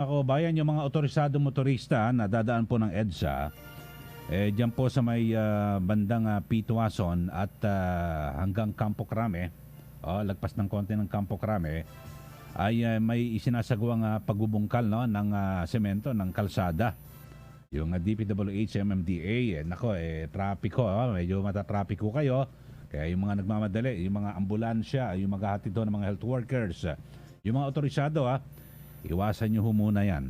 Ako, bayan, yung mga otorisadong motorista na dadaan po ng EDSA, dyan po sa may bandang Pituason at hanggang Campo Crame, lagpas ng konti ng Campo Crame, ay may isinasagawang pagbubungkal, no, ng semento, ng kalsada. Yung DPWH, MMDA, trapiko, medyo matatrapiko kayo. Kaya yung mga nagmamadali, yung mga ambulansya, yung maghahatid doon ng mga health workers, yung mga otorisado, iwasan nyo ho muna yan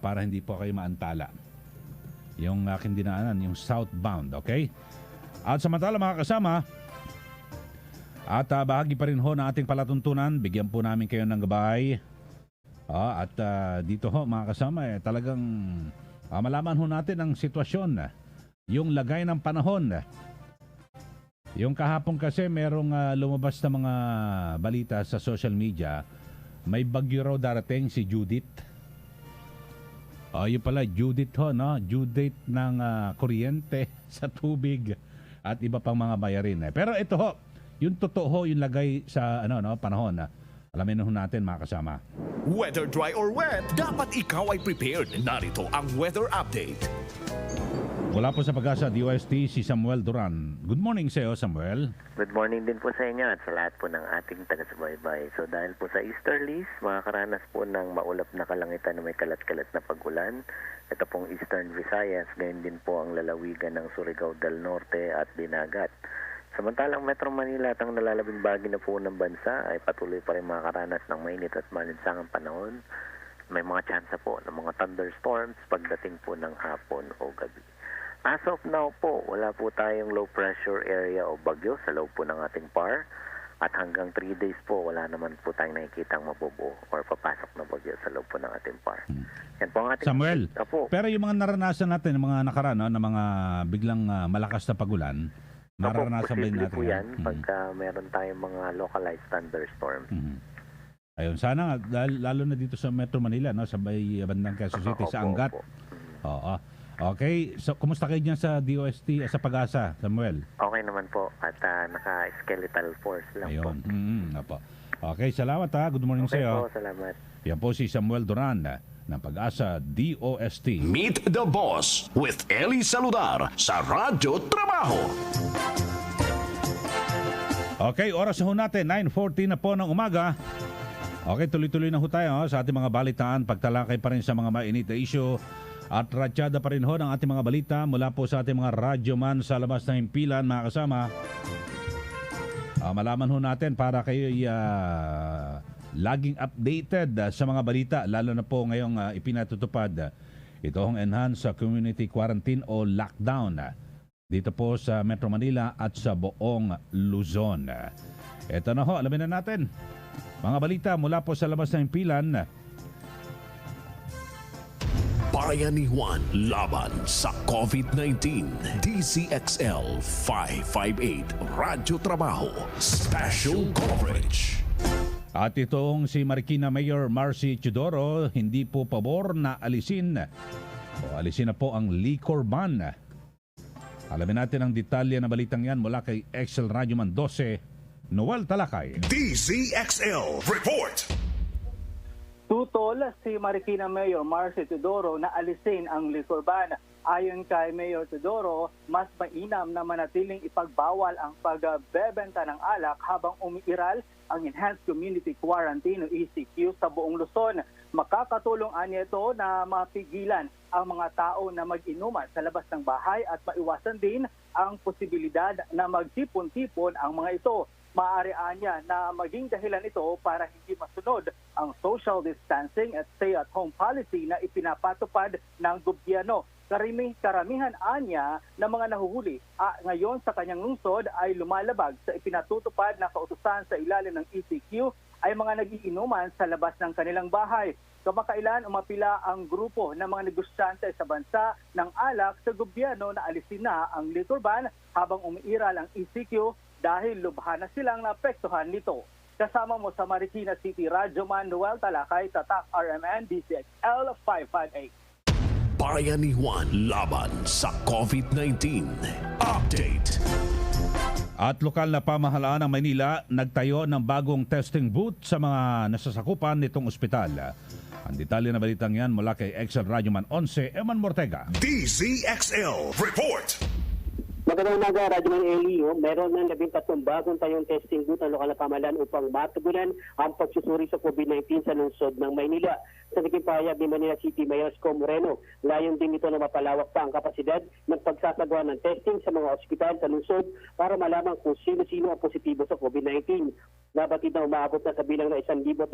para hindi po kayo maantala. Yung aking dinaanan, yung southbound, okay? At samantala mga kasama, at bahagi pa rin ho ng ating palatuntunan, bigyan po namin kayo ng gabay. At dito ho mga kasama, talagang malaman ho natin ang sitwasyon, yung lagay ng panahon. Yung kahapon kasi merong lumabas na mga balita sa social media. May bagyo raw darating, si Judith. Yun pala, Judith ho, no? Judith ng kuryente sa tubig at iba pang mga bayarin. Pero ito ho, yung totoo, yung lagay sa panahon. Alamin ho natin mga kasama. Whether dry or wet, dapat ikaw ay prepared. Narito ang weather update. Mula po sa Pag-asa DOST, si Samuel Duran. Good morning sa iyo, Samuel. Good morning din po sa inyo at sa lahat po ng ating taga-subaybay. So dahil po sa easterlies, makakaranas po ng maulap na kalangitan na may kalat-kalat na pag-ulan. Ito pong Eastern Visayas, gayon din po ang lalawigan ng Surigao del Norte at Dinagat. Samantalang Metro Manila at ang nalalabing bahagi na po ng bansa ay patuloy pa rin makakaranas ng mainit at malinsangang panahon. May mga tsansa po ng mga thunderstorms pagdating po ng hapon o gabi. As of now po, wala po tayong low pressure area o bagyo sa loob po ng ating PAR. At hanggang 3 days po, wala naman po tayong nakikitang mabubo or papasok na bagyo sa loob po ng ating PAR. Yan po ang ating Samuel, pero yung mga naranasan natin, yung mga nakaraan, na mga biglang malakas na pagulan, naranasan ba natin po yan pagka meron tayong mga localized thunderstorms. Ayun, sana lalo na dito sa Metro Manila, no, sa bandang Quezon City, sa Angat. Oo. Okay, so kumusta kayo dyan sa DOST, sa Pag-asa, Samuel? Okay naman po at naka-skeletal force lang po. Opo. Okay, salamat Good morning sa iyo. Okay po, salamat. Yan po si Samuel Duran ng Pag-asa DOST. Meet the Boss with Eli Saludar sa Radyo Trabaho. Okay, oras na ho natin, 9:40 na po ng umaga. Okay, tuloy-tuloy na ho tayo sa ating mga balitaan. Pagtalakay pa rin sa mga mainit na issue. At radyada pa rin ho ng ating mga balita mula po sa ating mga radyoman sa labas ng himpilan, mga kasama. Malaman ho natin para kayo laging updated sa mga balita, lalo na po ngayong ipinatutupad itong enhanced community quarantine o lockdown dito po sa Metro Manila at sa buong Luzon. Ito na ho, alamin na natin mga balita mula po sa labas ng himpilan. Bayanihan laban sa COVID-19. DCXL 558 Radyo Trabaho Special Coverage. At itong si Marikina Mayor Marcy Chudoro hindi po pabor na alisin na po ang liquor ban. Alamin natin ang detalye na balitang yan mula kay Excel Radyoman 12, Noel Talakay. DCXL Report. Tutol si Marikina Mayor Marcy Teodoro na alisin ang liquor ban. Ayon kay Mayor Teodoro, mas mainam na manatiling ipagbawal ang pagbebenta ng alak habang umiiral ang Enhanced Community Quarantine o ECQ sa buong Luzon. Makakatulong anya ito na mapigilan ang mga tao na mag-inuman sa labas ng bahay at maiwasan din ang posibilidad na magtipon-tipon ang mga ito. Maaari anya na maging dahilan ito para hindi masunod ang social distancing at stay-at-home policy na ipinapatupad ng gobyerno. Karamihan anya ng mga nahuhuli ngayon sa kanyang lungsod ay lumalabag sa ipinatutupad na kautusan sa ilalim ng ECQ ay mga nagiinuman sa labas ng kanilang bahay. Kamakailan umapila ang grupo ng mga negosyante sa bansa ng alak sa gobyerno na alisin na ang liquor ban habang umiiral ang ECQ dahil lubha na silang naapektuhan nito. Kasama mo sa Marikina City, Radyoman Noel Talakay, Tatak RMN DCXL 558. Bayanihan laban sa COVID-19. Update. At lokal na pamahalaan ng Maynila nagtayo ng bagong testing booth sa mga nasasakupan nitong ospital. Ang detalye na balitang yan mula kay Excel Radyoman 11, Eman Mortega. DZXL Report. Magandang umaga, Radyoman Eli. Meron ng 13 bagong tayong testing booth ang lokal na pamahalaan upang matugunan ang pagsusuri sa COVID-19 sa lungsod ng Maynila. Sa naging pahayag ni Manila City Mayor Isko Moreno, layon din ito na mapalawak pa ang kapasidad ng pagsasagawa ng testing sa mga ospital sa lungsod para malaman kung sino-sino ang positibo sa COVID-19. Nabatid na umaabot na sa bilang na 1,020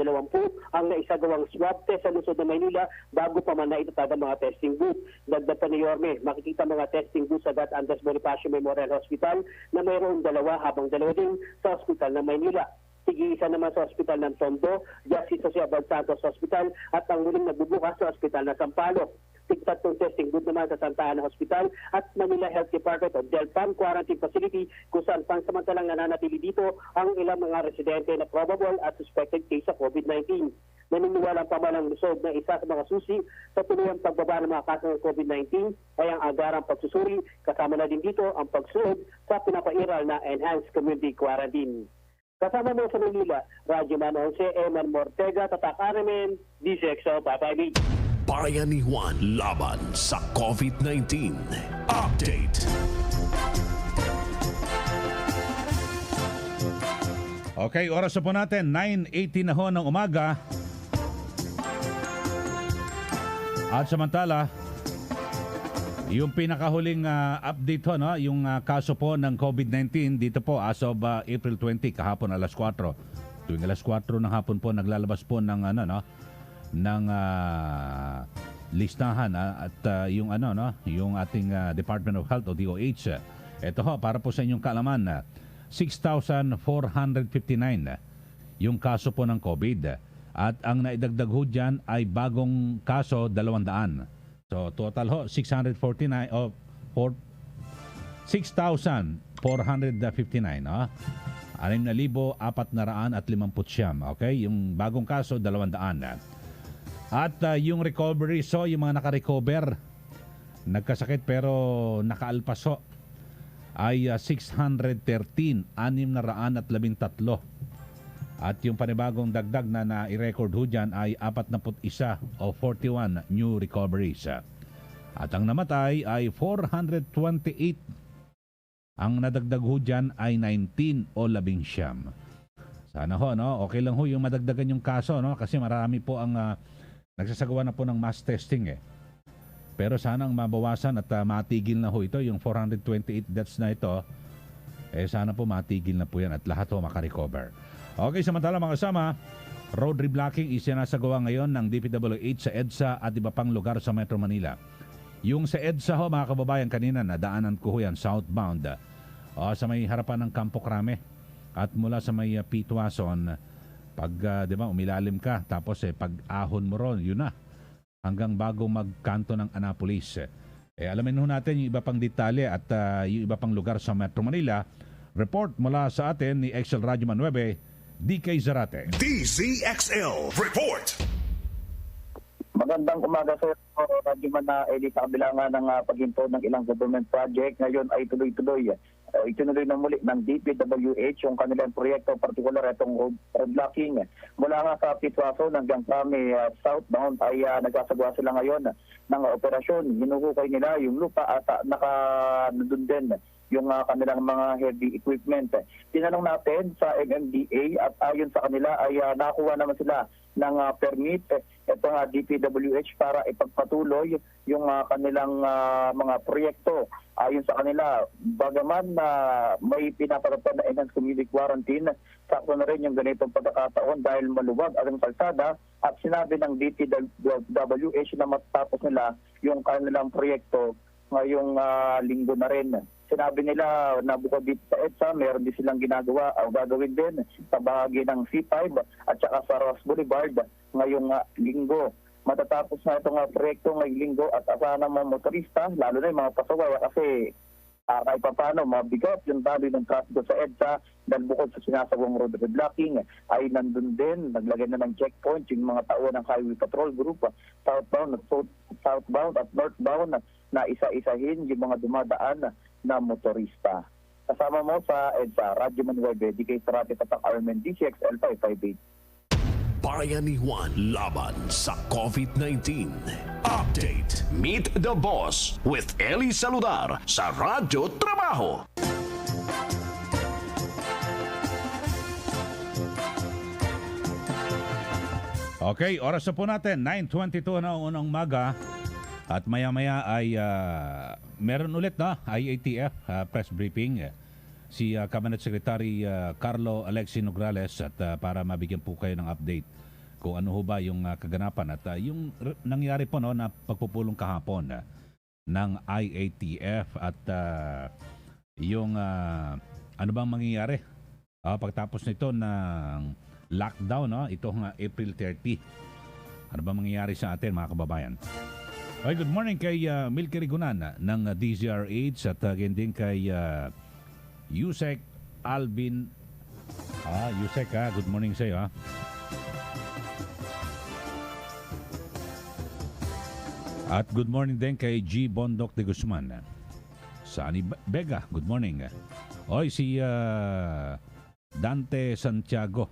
ang naisagawang swab test sa lungsod ng Maynila bago pa man naitatag ang mga testing booth. Dagdag pa ni Yorme, makikita mga testing booth sa Dat Andres Bonifacio Memorial Hospital na mayroong 2 habang 2 din sa Hospital ng Maynila. Tig-isa naman sa Hospital ng Tondo, Justice Jose Abad Santos Hospital at ang muling nagbubukas sa Hospital ng Sampaloc. Tig-3 testing booth naman sa Santa Ana Hospital at Manila Health Department o Delpan Quarantine Facility kung saan pansamantalang nananatili dito ang ilang mga residente na probable at suspected case sa COVID-19. Naniniwala pa man ang Luzon na isa sa mga susi sa tuluyang pagbaba ng mga kaso ng COVID-19 ay ang agarang pagsusuri, kasama na din dito ang pagsunod sa pinapairal na Enhanced Community Quarantine. Kasama mo sa Manila, Radyoman 11, Eman Mortega, Tatak Aramen, DZXL 558. Bayanihan laban sa COVID-19. Update. Okay, oras na po natin, 9:18 na ho ng umaga. At samantala, yung pinakahuling update ho, no? Yung kaso po ng COVID-19 dito po as of April 20, kahapon alas 4. Tuwing alas 4 ng hapon po naglalabas po ng ng listahan at yung yung ating Department of Health o DOH. Ito ho, para po sa inyong kaalaman, 6,459 yung kaso po ng COVID. At ang naidagdag ho dyan ay bagong kaso 200. So total ho 649 o 6,459, no? 6,450. Okay, yung bagong kaso 200. At yung recovery, so yung mga naka-recover, nagkasakit pero nakaalpas ho, ay 613, 613. At yung panibagong dagdag na na-record ho dyan ay 41 o 41 new recoveries. At ang namatay ay 428. Ang nadagdag ho dyan ay 19 o 19. Sana ho, no? Okay lang ho yung madagdagan yung kaso, no? Kasi marami po ang nagsasagawa na po ng mass testing eh. Pero sana ang mabawasan at matigil na ho ito, yung 428 deaths na ito, sana po matigil na po yan at lahat ho makarecover. Okay, samantala mga kasama, road reblocking isinasagawa ngayon ng DPWH sa EDSA at iba pang lugar sa Metro Manila. Yung sa EDSA ho, mga kababayan, kanina nadaanan ko ho yan, southbound, sa may harapan ng Campo Crame at mula sa may Pitwason, pag di ba, umilalim ka, tapos pag ahon mo ron, yun na, hanggang bago magkanto ng Annapolis. Alamin ho natin yung iba pang detalye at yung iba pang lugar sa Metro Manila. Report mula sa atin ni Excel Radyoman 9, DK Zarate. DZXL Report. Magandang umaga sa Radyoman na sa kabila nga ng paghinto ng ilang government project. Ngayon ay tuloy-tuloy. Itinuloy na muli ng DPWH yung kanilang proyekto, partikular itong road blocking. Mula nga sa Pitwason hanggang sa southbound ay nagsasagawa sila ngayon ng operasyon. Hinuhukay nila yung lupa at nandun din yung kanilang mga heavy equipment. Tinanong natin sa MMDA at ayon sa kanila ay nakuha naman sila ng permit itong DPWH para ipagpatuloy yung kanilang mga proyekto. Ayon sa kanila, bagaman may pinapatupad na enhanced community quarantine, sakto na rin yung ganitong pagkakataon dahil maluwag ang kalsada at sinabi ng DPWH na matapos nila yung kanilang proyekto ngayong linggo na rin. Sinabi nila na bukod dito sa EDSA, meron din silang ginagawa o gagawin din sa bahagi ng C5 at saka sa Ross Boulevard ngayong linggo. Matatapos na itong proyekto ngayong linggo at asahan ng mga motorista, lalo na yung mga pasaway kasi kahit pa paano mabigat yung daloy ng traffic sa EDSA dahil bukod sa sinasawang road blocking ay nandun din, naglagay na ng checkpoint yung mga tao ng Highway Patrol Group, southbound at northbound na isa-isahin yung mga dumadaan na motorista. Kasama mo sa EDSA, Radyoman 9, DK Sarate, Tatak Armen, DCXL 558. bayanihan laban sa COVID-19. Update. Meet the Boss with Eli Saludar sa Radyo Trabaho. Okay, oras na po natin, 9:22 na unang umaga. At maya-maya ay meron ulit na IATF press briefing. Si Cabinet Secretary Carlo Alexi Nograles at para mabigyan po kayo ng update kung ano ho ba yung kaganapan at yung nangyari po no, na pagpupulong kahapon ng IATF at yung ano bang mangyayari pagtapos nito ng lockdown, no? Itong April 30. Ano ba mangyayari sa atin, mga kababayan? Okay, good morning kay Milky Rigunan ng DZRH at again din kay Yusek Alvin. Yusek, good morning sa iyo. At good morning din kay G. Bondok de Guzman. Sani Vega, good morning. Oy, si Dante Santiago.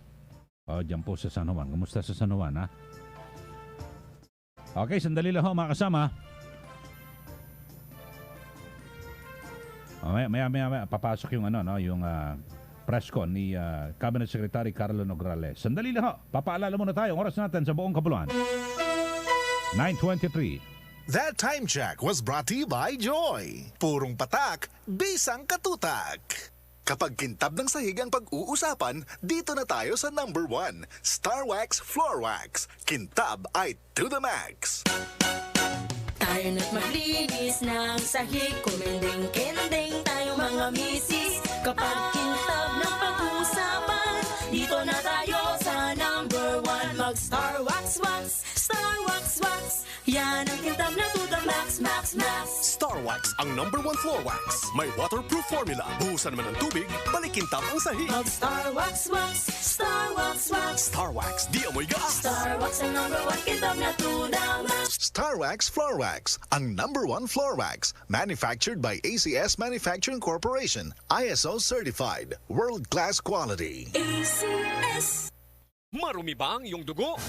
Diyan po sa San Juan. Kamusta sa San Juan, ha? Okay, sandali lang ho, mga kasama. Maya, papasok yung yung press con ni Cabinet Secretary Carlo Nograles. Sandali lang ho, papaalala muna tayo. Oras natin sa buong kapuluan. 9:23. That time check was brought to you by Joy. Purong patak, bisang katutak. Kapag kintab ng sahig ang pag-uusapan, dito na tayo sa number 1, Star Wax Floor Wax. Kintab ay to the max. Tayo na't maglinis ng sahig, kumending-kending tayo mga misis. Kapag kintab ng pag-uusapan, dito na tayo sa number 1. Mag-Star Wax Wax, Star Wax Wax. Yan ang kintab na to the max, max, max. Star Wax ang number 1 floor wax. May waterproof formula. Buhusan naman ng tubig, balik kintab ang sahig. Mag-Star Wax Wax, Star Wax Wax. Star Wax, di amoy gas. Star Wax ang number 1 kintab na to the max. Star Wax Floor Wax, ang number 1 floor wax. Manufactured by ACS Manufacturing Corporation. ISO certified. World-class quality. ACS. Marumi ba ang iyong dugo?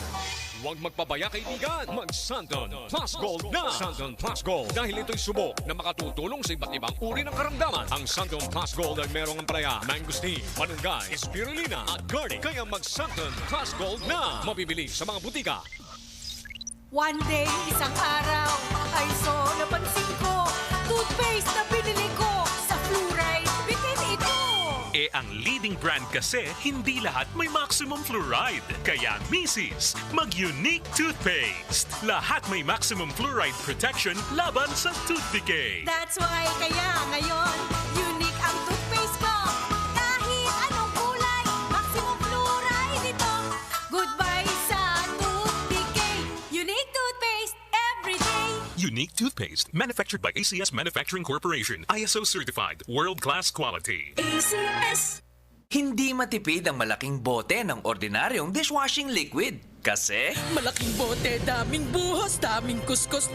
Huwag magpabaya, kaibigan. Mag-Santon Plus Gold na. Santon Plus Gold. Dahil ito'y subok na makatutulong sa iba't ibang uri ng karamdaman. Ang Santon Plus Gold ay merong ampalaya, mangosteen, malunggay, spirulina at garlic. Kaya mag-Santon Plus Gold na. Mabibili sa mga butika. One day, isang araw, ay napansin ko, toothpaste na binili ko sa fluoride, bitin ito. Ang leading brand kasi, hindi lahat may maximum fluoride. Kaya, misis, mag-Unique Toothpaste. Lahat may maximum fluoride protection laban sa tooth decay. That's why, kaya ngayon, unique ang toothpaste ko. Kahit anong kulay, maximum fluoride ito. Goodbye sa tooth decay. Unique Toothpaste, everyday. Unique Toothpaste, manufactured by ACS Manufacturing Corporation. ISO certified, world-class quality. ACS. Hindi matipid ang malaking bote ng ordinaryong dishwashing liquid. Kasi Malaking bote, daming buhos, daming kuskus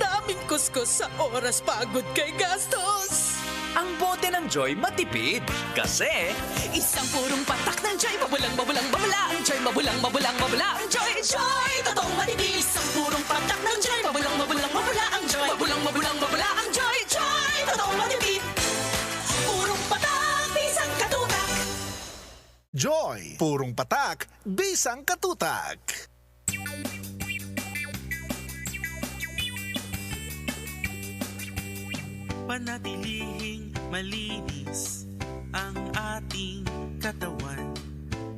sa oras pagod kay gastos. ang bote ng Joy matipid. Kasi Isang purong patak ng Joy, mabulang, babala. Ang Joy, mabulang, babala. Ang Joy, Joy, totoong matipid. Isang purong patak ng Joy, mabulang, babala. Ang Joy, mabulang, babala. Ang Joy, Joy, totoong matipid. Purong patak, isang katutak. Joy, purong patak, bisang katutak. Panatilihing malinis ang ating katawan.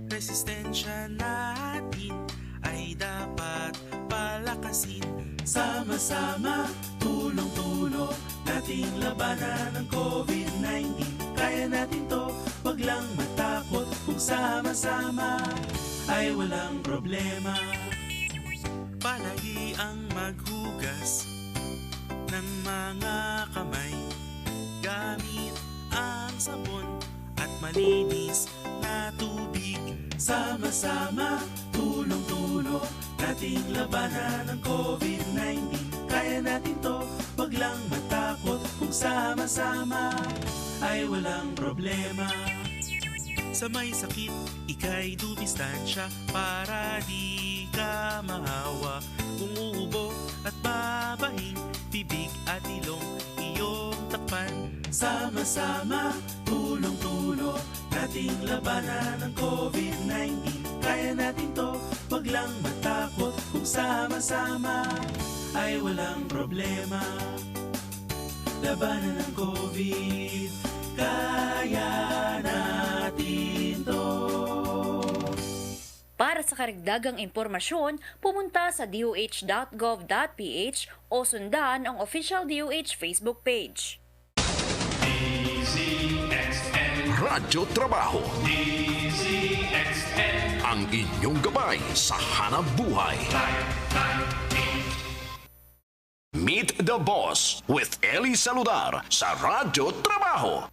Resistensya natin ay dapat palakasin. Sama-sama, tulong-tulong, nating labanan ng COVID-19. Kaya natin to, wag lang matakot. Kung sama-sama ay walang problema. Palagi ang maghugas ng mga kamay gamit ang sabon at malinis na tubig. Sama-sama, tulong-tulong, nating labanan ng COVID-19. Kaya natin to, wag lang matakot. Kung sama-sama ay walang problema. Sa may sakit, ika'y dumistansya para di ka maawa. Umuubo at babahing bibig at ilong iyong takpan. Sama-sama, tulong-tulong, nating labanan ng COVID-19. Kaya natin to, wag lang matakot. Kung sama-sama ay walang problema. Labanan ng COVID, kaya natin to. Para sa karagdagang impormasyon, pumunta sa doh.gov.ph o sundan ang official DOH Facebook page. Radyo Trabaho. Ang inyong gabay sa hanap buhay. Meet the Boss with Eli Saludar sa Radyo Trabaho.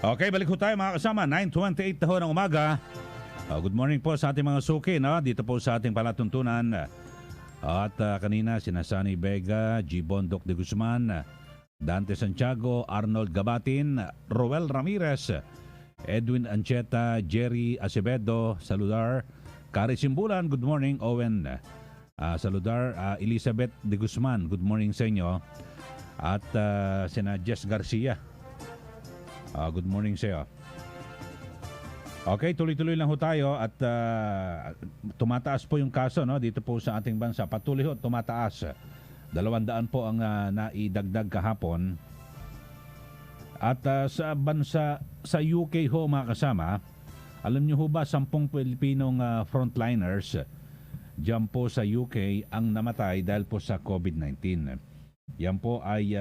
Okay, balik ho tayo mga kasama. 9:28 na ho ng umaga. Good morning po sa ating mga suki, no? Dito po sa ating palatuntunan. At kanina, sina Sunny Vega, G. Bondok de Guzman, Dante Santiago, Arnold Gabatin, Roel Ramirez, Edwin Ancheta, Jerry Acevedo, Saludar, Kari Simbulan, good morning, Owen Saludar, Elizabeth de Guzman, good morning sa inyo. At sina Jess Garcia, good morning sa iyo. Okay, tuloy-tuloy lang ho tayo at tumataas po yung kaso, no, dito po sa ating bansa. Patuloy ho, tumataas. 200 po ang naidagdag kahapon. At sa bansa, sa UK ho mga kasama, alam niyo ho ba 10 Pilipinong frontliners diyan po sa UK ang namatay dahil po sa COVID-19. Yan po ay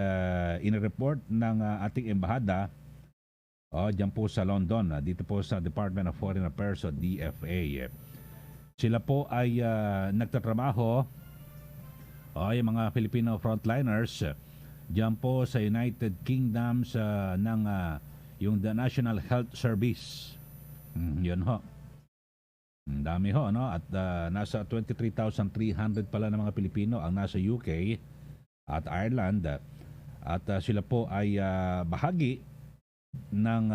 inireport ng ating embahada diyan po sa London, dito po sa Department of Foreign Affairs o DFA. Sila po ay nagtatrabaho, yung mga Filipino frontliners, diyan po sa United Kingdom ng yung the National Health Service. Yun ho. Ang dami ho, no? At nasa 23,300 pala ng mga Pilipino ang nasa UK at Ireland. At sila po ay bahagi ng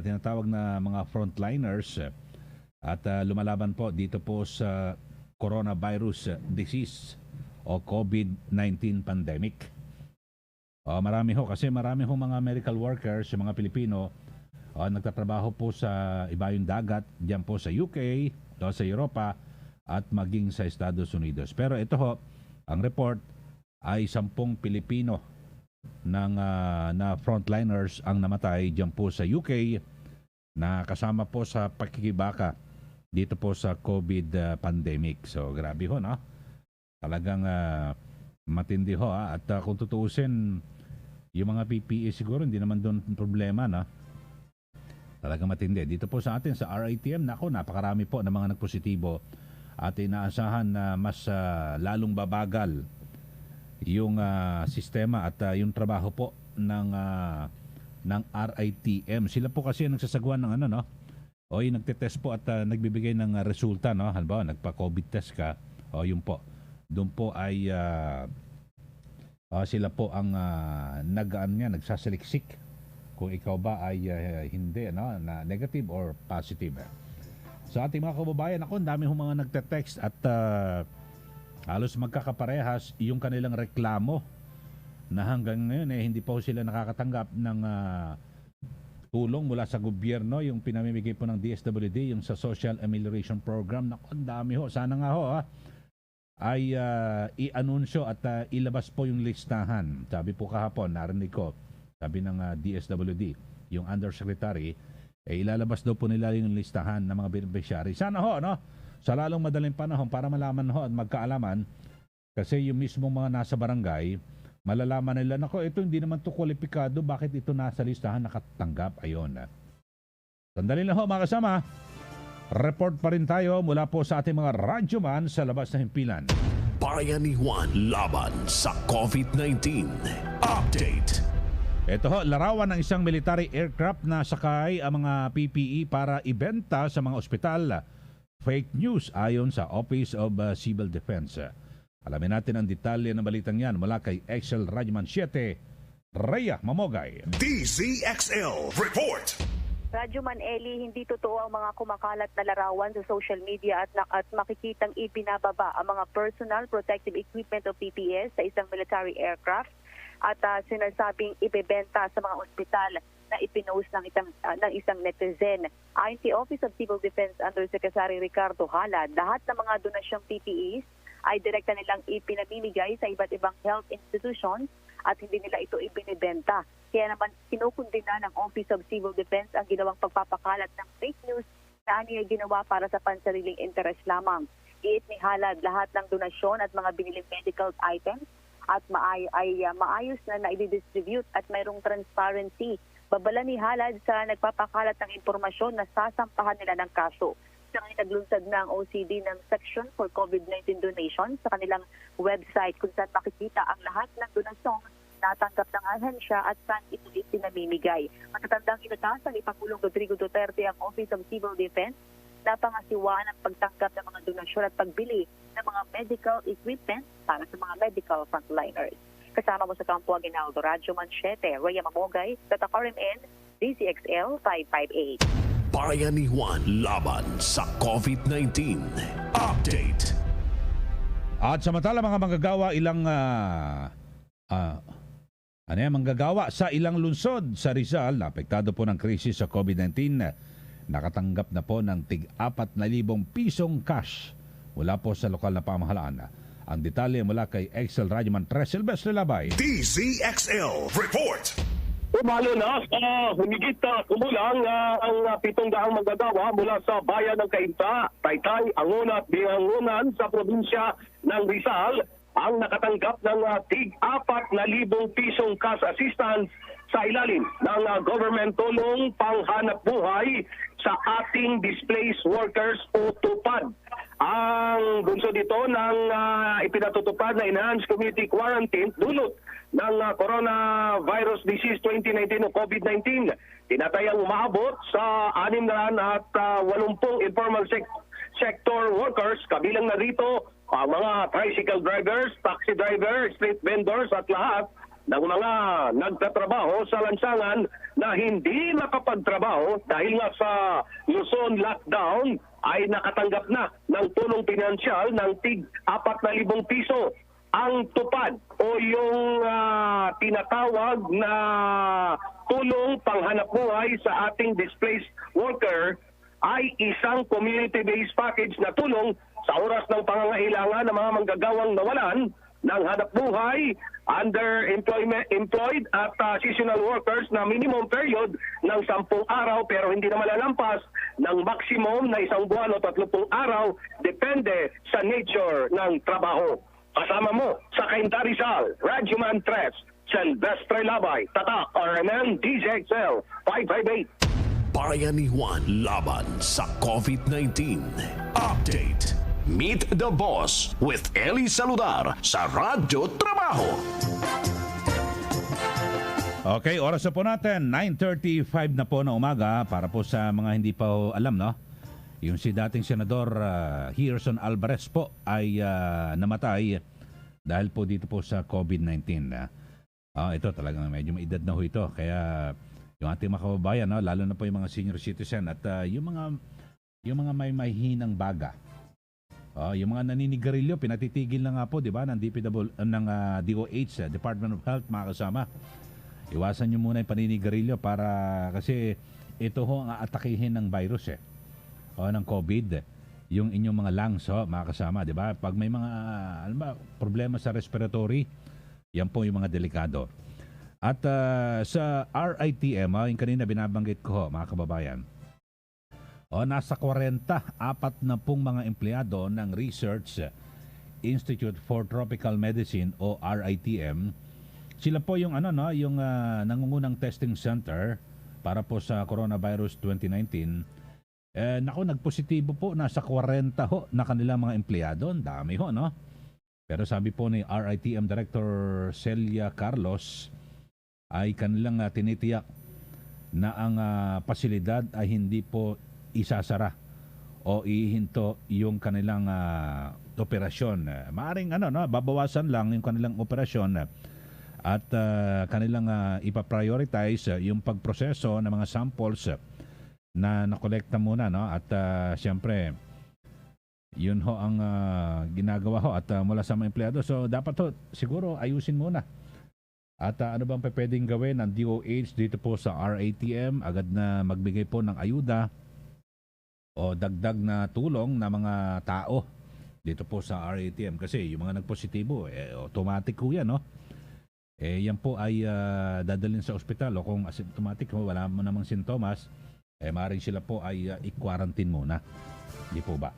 tinatawag na mga frontliners at lumalaban po dito po sa coronavirus disease o COVID-19 pandemic. Marami ho kasi marami ho mga medical workers, yung mga Pilipino nagtatrabaho po sa ibayong dagat diyan po sa UK, sa Europa at maging sa Estados Unidos. Pero ito ho, ang report ay 10 Pilipino na frontliners ang namatay diyan po sa UK na kasama po sa pakikibaka dito po sa COVID pandemic. So grabe ho, no? Talagang matindi ho. At kung tutuusin, yung mga PPE siguro hindi naman doon problema, no? Talagang matindi. Dito po sa atin sa RITM, nako, napakarami po ng mga nagpositibo at inaasahan na mas lalong babagal yung sistema at yung trabaho po ng RITM. Sila po kasi nagsasagawa ng ano, no? O yung nagtetest po at nagbibigay ng resulta, no? Halimbawa, nagpa-COVID test ka, o yun po. Doon po ay sila po ang nagsasaliksik kung ikaw ba ay hindi, no? Na negative or positive. Sa ating mga kababayan, ako, ang dami hong mga nagte-text at halos magkakaparehas yung kanilang reklamo na hanggang ngayon hindi pa sila nakakatanggap ng tulong mula sa gobyerno, yung pinamimigay po ng DSWD, yung sa Social Amelioration Program. Naku, ang dami ho. Sana nga ho ay i-anunsyo at ilabas po yung listahan. Sabi po kahapon, narinig ko, sabi ng DSWD, yung Undersecretary, ilalabas daw po nila yung listahan ng mga beneficiary. Sana ho, no? Sa lalong madaling panahon para malaman ho at magkaalaman, kasi yung mismo mga nasa barangay, malalaman nila, nako, ito hindi naman to kwalipikado, bakit ito nasa listahan nakatanggap? Ayon. Sandali lang ho mga kasama. Report pa rin tayo mula po sa ating mga radyoman sa labas ng himpilan. Bayanihan laban sa COVID-19. Update. Ito ho, larawan ng isang military aircraft na sakay ang mga PPE para ibenta sa mga ospital. Fake news ayon sa Office of Civil Defense. Alamin natin ang detalye ng balitang yan mula kay Excel Radyoman 7, Rhea Mamogay. DZXL Report. Radyo Maneli, hindi totoo ang mga kumakalat na larawan sa social media at makikitang ibinababa ang mga personal protective equipment o PPS sa isang military aircraft at sinasabing ibebenta sa mga ospital na ipinost ng isang netizen. Ayon kay Office of Civil Defense Undersecretary Ricardo Halad, lahat ng mga donasyong PPEs ay direkta nilang ipinamimigay sa iba't ibang health institutions at hindi nila ito ibinibenta. Kaya naman kinukundina ng Office of Civil Defense ang ginawang pagpapakalat ng fake news na niya ginawa para sa pansariling interes lamang. Iit ni Halad, lahat ng donasyon at mga biniling medical items at maayos na i-distribute at mayroong transparency. Babala ni Halad sa nagpapakalat ng impormasyon na sasampahan nila ng kaso. Siya ay naglunsad ng OCD ng Section for COVID-19 Donations sa kanilang website kung saan makikita ang lahat ng donasyong natanggap ng ahensya at saan ito ipinamimigay. Matatandang inatasan ni Pangulong Rodrigo Duterte ang Office of Civil Defense na pangasiwaan ang pagtanggap ng mga donasyon at pagbili ng mga medical equipment para sa mga medical frontliners. Kasama mo sa Kampo Aguinaldo, Radyo Manchete, Rhea Mamogay, Tatak RMN, DCXL 558. Bayanihan laban sa COVID-19. Update. At samantala mga manggagawa manggagawa sa ilang lungsod sa Rizal na apektado po ng krisis sa COVID-19, nakatanggap na po ng tig-4,000 pisong cash mula po sa lokal na pamahalaan. Ang detalye mula kay Excel Radyoman Tres Silvestre Labay. DZXL Report. Umalo na humigit kumulang ang 700 manggagawa mula sa bayan ng Cainta, Taytay, Angon at Binangonan sa probinsya ng Rizal ang nakatanggap ng tig-4,000 pisong cash assistance sa ilalim ng government tulong panghanap buhay sa ating displaced workers o TUPAD. Ang bunso dito ng ipinatutupad na enhanced community quarantine dulot ng coronavirus disease 2019 o COVID-19. Tinatayang umaabot sa 680 informal sector workers, kabilang na rito ang mga tricycle drivers, taxi drivers, street vendors at lahat ng mga nagtatrabaho sa lansangan na hindi nakapagtrabaho dahil nga sa Luzon lockdown ay nakatanggap na ng tulong pinansyal ng tig-4,000 piso. Ang tupad o yung tinatawag na tulong panghanap buhay sa ating displaced worker ay isang community-based package na tulong sa oras ng pangangailangan ng mga manggagawang nawalan ng hanap buhay, underemployed at seasonal workers na minimum period ng 10 araw pero hindi na malalampas ng maximum na 1 buwan o 30 araw depende sa nature ng trabaho. Kasama mo sa Cainta Rizal, Radyoman Tres, Silvestre Labay, Tatak RMN DZXL 558. Bayanihan laban sa COVID-19. Update. Meet the Boss with Eli Saludar sa Radyo Trabaho. Okay, oras na po natin. 9:35 na po na umaga para po sa mga hindi pa alam, no? Yung si dating Senador Hierson Alvarez po ay namatay dahil po dito po sa COVID-19. Ito talagang medyo may edad na ho ito. Kaya yung ating mga kababayan, no? Lalo na po yung mga senior citizen at yung mga may mahihinang baga. Yung mga naninigarilyo, pinatitigil na nga po, di ba, ng DOH, Department of Health, mga kasama. Iwasan nyo muna yung paninigarilyo kasi ito ho ang aatakihin ng virus ng COVID. Yung inyong mga lungs, mga kasama, di ba? Pag may mga problema sa respiratory, yan po yung mga delikado. At sa RITM, yung kanina binabanggit ko, mga kababayan, nasa 44 na pong mga empleyado ng Research Institute for Tropical Medicine o RITM. Sila po yung yung nangungunang testing center para po sa coronavirus 2019. Nagpositibo po, nasa 40 ho na kanilang mga empleyado. Ang dami ho, no? Pero sabi po ni RITM Director Celia Carlos ay kanilang tinitiyak na ang pasilidad ay hindi po isasara o ihinto yung kanilang operasyon. Maaring babawasan lang yung kanilang operasyon at kanilang ipaprioritize yung pagproseso ng mga samples na nakolekta muna, no? At siyempre, yun ho ang ginagawa ho at mula sa mga empleyado. So dapat ho siguro ayusin muna. At ano bang pwedeng gawin ng DOH dito po sa RATM? Agad na magbigay po ng ayuda o dagdag na tulong na mga tao dito po sa RATM. Kasi yung mga nagpositibo, automatic ho yan, no? Yan po ay dadalhin sa ospital o kung asymptomatic ho, wala mo namang sintomas, maaaring sila po ay i-quarantine muna. Di po ba?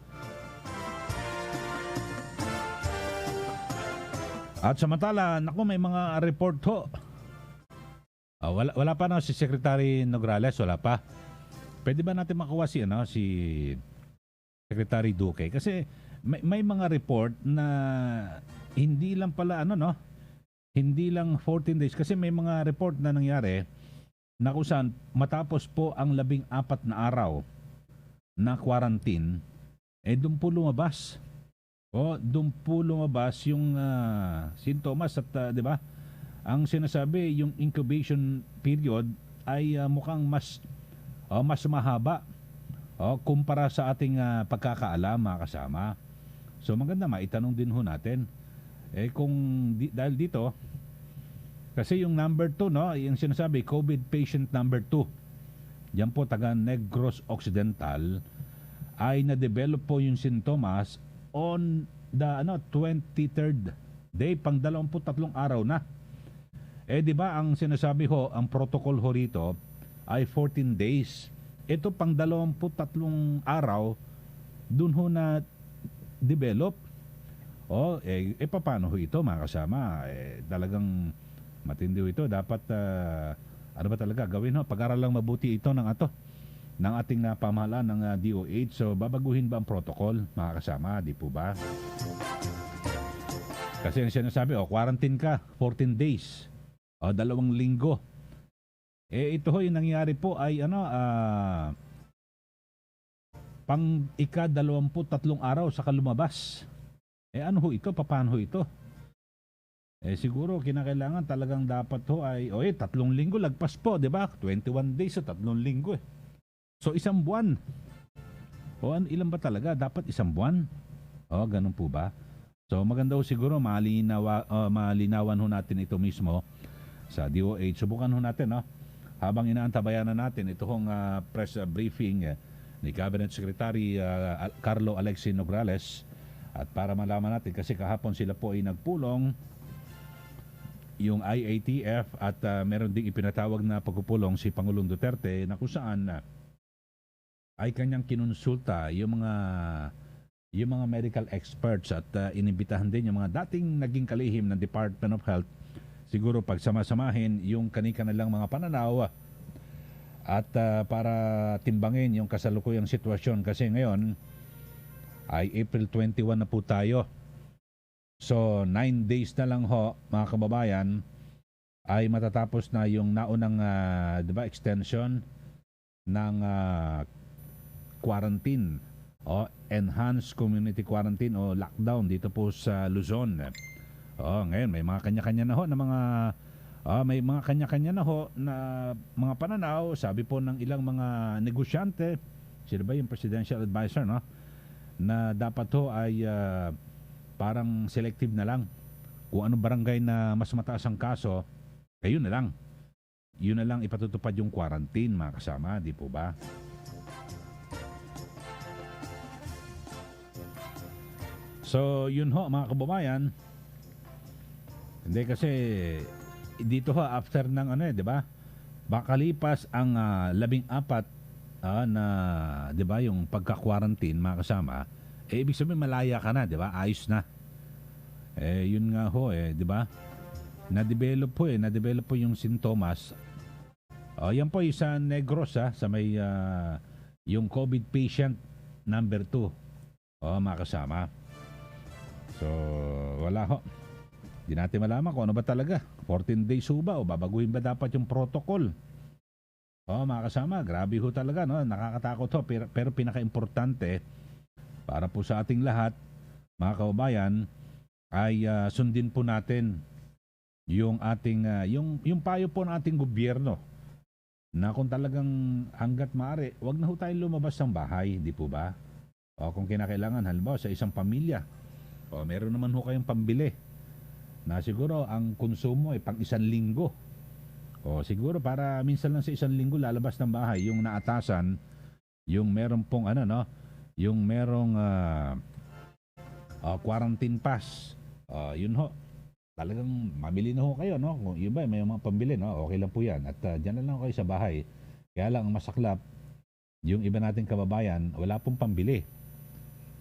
At samantala, naku, may mga report ho. Wala pa na si Secretary Nograles, wala pa. Pwede ba natin makuha si Secretary Duque? Kasi may mga report na hindi lang pala hindi lang 14 days. Kasi may mga report na nangyari na kung saan matapos po ang 14 na araw na quarantine, doon po lumabas. Doon po lumabas yung sintomas at 'di ba? Ang sinasabi yung incubation period ay mukhang mas mahaba kumpara sa ating pagkakaalam, mga kasama. So maganda maitanong din ho natin kung dahil dito kasi yung number 2, no, yung sinasabi COVID patient number 2. Yan po taga Negros Occidental ay na-develop po yung sintomas on the 23rd day, pang 23 araw na. Di ba ang sinasabi ho, ang protocol ho rito ay 14 days. Ito pang 23 araw dun ho na develop. Paano ho ito, mga kasama? Talagang matindi ho ito. Dapat ano ba talaga gawin ho? Pag-aralang mabuti ito ng ating pamahalaan ng DOH. So babaguhin ba ang protocol, mga kasama? Di po ba? Kasi ang sinasabi, quarantine ka 14 days. 2 linggo. Ito ho yung nangyari po ay pang ika-23 araw sa lumabas. Ano ho ito? Paano ho ito? Siguro kinakailangan talagang dapat ho ay 3 linggo lagpas po, di ba? 21 days sa 3 linggo So, 1 buwan. Ilan ba talaga? Dapat 1 buwan? Ganun po ba? So, maganda ho siguro malinawan ho natin ito mismo sa DOH. Subukan ho natin, no? Habang inaantabayan na natin ito hong press briefing ni Cabinet Secretary Carlo Alexis Nograles. At para malaman natin, kasi kahapon sila po ay nagpulong yung IATF at meron ding ipinatawag na pagpupulong si Pangulong Duterte na kung saan ay kanyang kinonsulta yung mga medical experts at inimbitahan din yung mga dating naging kalihim ng Department of Health, siguro pagsama-samahin yung kanilang mga pananaw at para timbangin yung kasalukuyang sitwasyon kasi ngayon ay April 21 na po tayo. So 9 days na lang ho, mga kababayan, ay matatapos na yung naunang extension ng quarantine enhanced community quarantine o lockdown dito po sa Luzon. Ngayon may mga kanya-kanya na ho na mga pananaw, sabi po ng ilang mga negosyante, sila ba yung presidential advisor, no? Na dapat ho ay parang selective na lang. Kung anong barangay na mas mataas ang kaso, yun na lang. Yun na lang ipatutupad yung quarantine, mga kasama, di po ba? So, yun ho, mga kababayan. Hindi kasi dito ho after ng di ba? Makalipas ang 14 na, di ba, yung pagka-quarantine, mga kasama, ibig sabihin malaya ka na, di ba? Ayos na. Yun nga ho, di ba? Na-develop po yung sintomas. Yan po yung sa Negros, sa may yung COVID patient number 2. Mga kasama. So, wala ho. Di natin malaman kung ano ba talaga. 14 days ho ba o babaguhin ba dapat yung protocol? Mga kasama, grabe ho talaga, no? Nakakatakot ho. Pero pinaka-importante para po sa ating lahat, mga kababayan, ay sundin po natin yung ating yung payo po ng ating gobyerno na kung talagang hanggat maaari, wag na ho tayong lumabas ng bahay, di po ba? O kung kinakailangan, halimbawa sa isang pamilya, o meron naman ho kayong pambili na siguro ang konsumo ay pang 1 linggo. O siguro para minsan lang sa 1 linggo lalabas ng bahay, yung naatasan, yung meron pong yung merong quarantine pass. Yun ho. Talagang mamili na ho kayo, no? Kung iba may mga pambili, no? Okay lang po 'yan. At diyan na lang kayo sa bahay. Kaya lang ang masaklap, yung iba nating kababayan, wala pong pambili.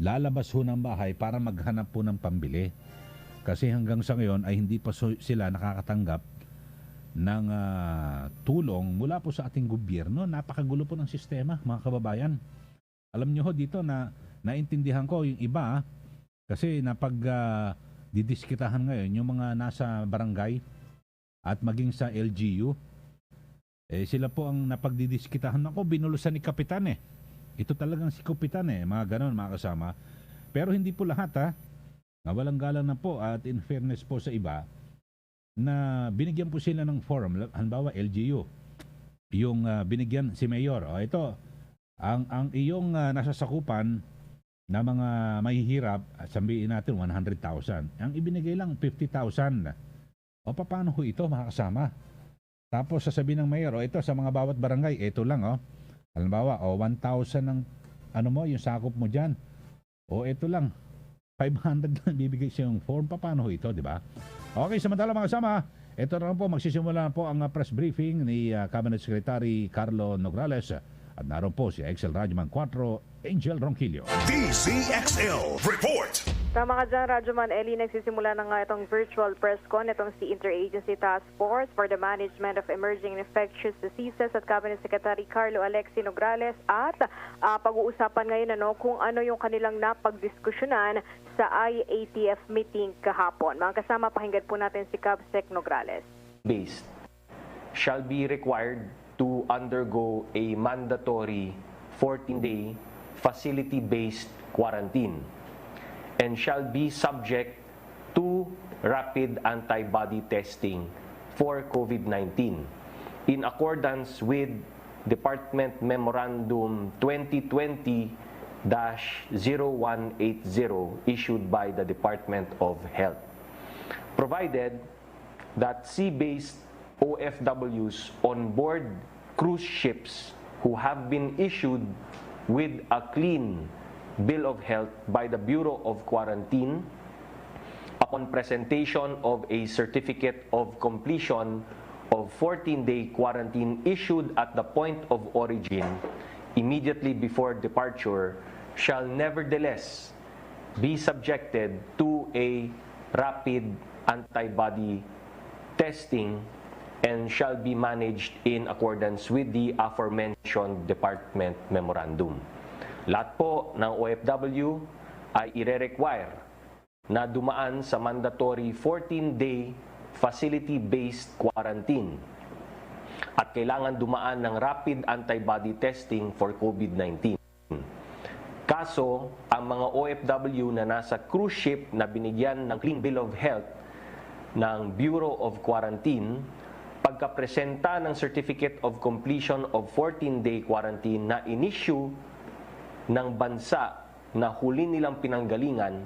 Lalabas ho ng bahay para maghanap po ng pambili. Kasi hanggang sa ngayon ay hindi pa sila nakakatanggap ng tulong mula po sa ating gobyerno. Napakagulo po ng sistema, mga kababayan. Alam nyo ho dito na naintindihan ko yung iba kasi didiskitahan ngayon yung mga nasa barangay at maging sa LGU. Sila po ang napagdidiskitahan. Ako, binulusan ni Kapitan Ito talagang si Kapitan mga ganon, mga kasama. Pero hindi po lahat Nawalang galang na po at in fairness po sa iba na binigyan po sila ng forum. Halimbawa LGU. Yung binigyan si Mayor. Ito, ang iyong nasasakupan na mga mahihirap, sabihin natin 100,000. Ang ibinigay lang 50,000. Paano ho ito, mga kasama? Tapos sasabihin ng mayor, ito sa mga bawat barangay, ito lang Halimbawa, 1,000 ang yung sakop mo diyan. Ito lang 500 lang bibigay siya yung form. Paano ho ito, di ba? Okay, samantala mga kasama, ito na po, magsisimula na po ang press briefing ni Cabinet Secretary Carlo Nograles. At naroon po si Excel Radyoman 4, Angel Ronquillo. DZXL Report! Tama ka dyan, Radyoman Eli. Nagsisimula na nga itong virtual press con, itong si Interagency Task Force for the Management of Emerging Infectious Diseases at Cabinet Secretary Carlo Alexi Nograles at pag-uusapan ngayon kung ano yung kanilang napagdiskusyonan sa IATF meeting kahapon. Mga kasama, pakinggan po natin si Cabsec Nograles. Based shall be required to undergo a mandatory 14-day facility-based quarantine and shall be subject to rapid antibody testing for COVID-19 in accordance with Department Memorandum 2020-0180 issued by the Department of Health, provided that sea-based OFWs on board cruise ships who have been issued with a clean bill of health by the Bureau of Quarantine upon presentation of a certificate of completion of 14-day quarantine issued at the point of origin immediately before departure shall nevertheless be subjected to a rapid antibody testing and shall be managed in accordance with the aforementioned Department Memorandum. Lahat po ng OFW ay ire-require na dumaan sa mandatory 14-day facility-based quarantine at kailangan dumaan ng rapid antibody testing for COVID-19. Kaso, ang mga OFW na nasa cruise ship na binigyan ng Clean Bill of Health ng Bureau of Quarantine, pagkapresenta ng Certificate of Completion of 14-day quarantine na in-issue ng bansa na huli nilang pinanggalingan,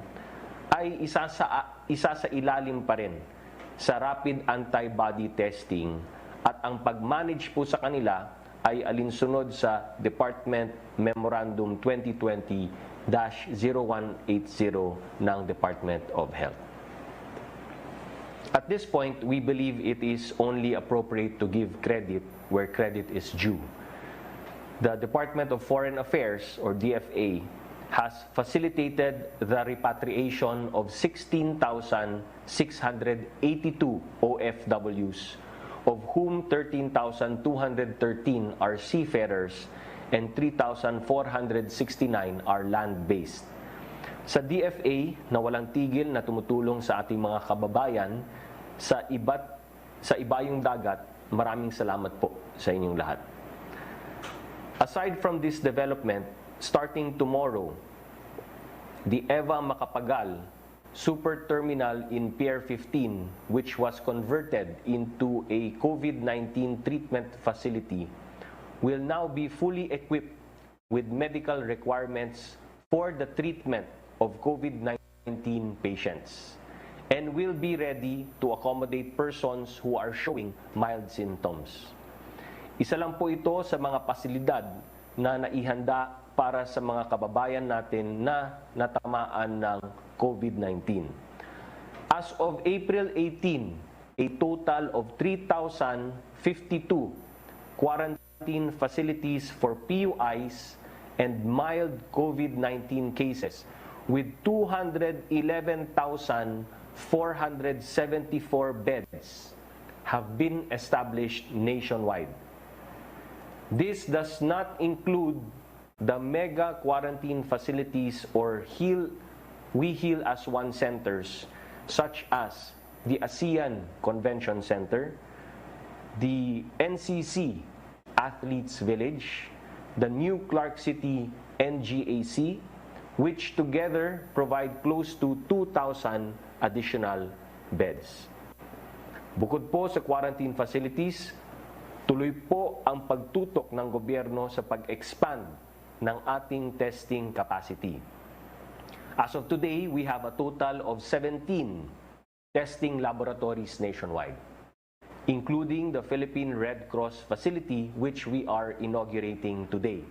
ay isa sa ilalim pa rin sa rapid antibody testing at ang pag-manage po sa kanila ay alinsunod sa Department Memorandum 2020-0180 ng Department of Health. At this point, we believe it is only appropriate to give credit where credit is due. The Department of Foreign Affairs, or DFA, has facilitated the repatriation of 16,682 OFWs, of whom 13,213 are seafarers and 3,469 are land-based. Sa DFA na walang tigil na tumutulong sa ating mga kababayan sa ibayong dagat, maraming salamat po sa inyong lahat. Aside from this development, starting tomorrow, the Eva Macapagal Super Terminal in Pier 15, which was converted into a COVID-19 treatment facility, will now be fully equipped with medical requirements for the treatment of COVID-19 patients and will be ready to accommodate persons who are showing mild symptoms. Isa lang po ito sa mga pasilidad na naihanda para sa mga kababayan natin na natamaan ng COVID-19. As of April 18, a total of 3,052 quarantine facilities for PUIs and mild COVID-19 cases with 211,474 beds have been established nationwide. This does not include the mega quarantine facilities or We Heal as One centers such as the ASEAN Convention Center, the NCC Athletes Village, the new Clark City NGAC, which together provide close to 2,000 additional beds. Bukod po sa quarantine facilities, tuloy po ang pagtutok ng gobyerno sa pag-expand ng ating testing capacity. As of today, we have a total of 17 testing laboratories nationwide, including the Philippine Red Cross facility, which we are inaugurating today.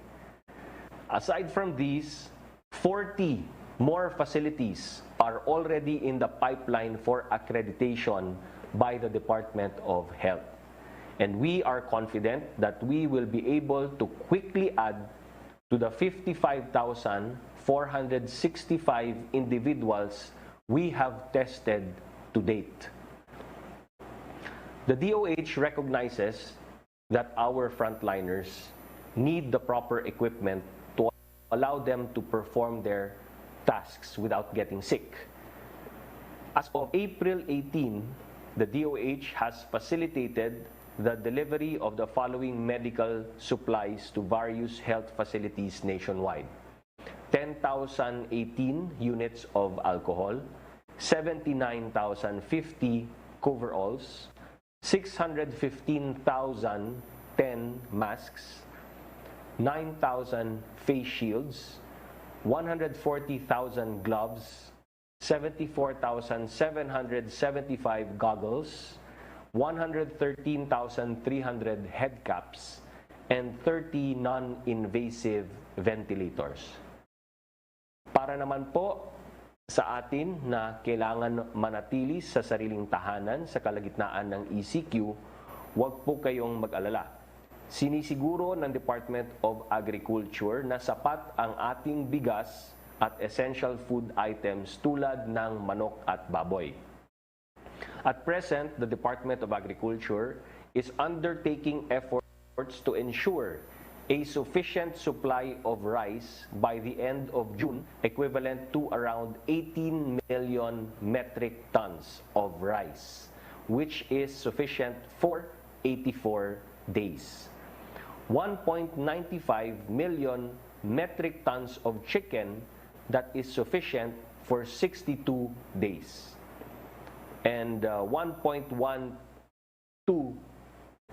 Aside from these, 40 more facilities are already in the pipeline for accreditation by the Department of Health. And we are confident that we will be able to quickly add to the 55,465 individuals we have tested to date. The DOH recognizes that our frontliners need the proper equipment to allow them to perform their tasks without getting sick. As of April 18, the DOH has facilitated the delivery of the following medical supplies to various health facilities nationwide: 10,018 units of alcohol, 79,050 coveralls, 615,010 masks, 9,000 face shields, 140,000 gloves, 74,775 goggles, 113,300 head caps, and 30 non-invasive ventilators. Para naman po sa atin na kailangan manatili sa sariling tahanan sa kalagitnaan ng ECQ, huwag po kayong mag-alala. Sinisiguro ng Department of Agriculture na sapat ang ating bigas at essential food items tulad ng manok at baboy. At present, the Department of Agriculture is undertaking efforts to ensure a sufficient supply of rice by the end of June, equivalent to around 18 million metric tons of rice, which is sufficient for 84 days. 1.95 million metric tons of chicken that is sufficient for 62 days. And 1.12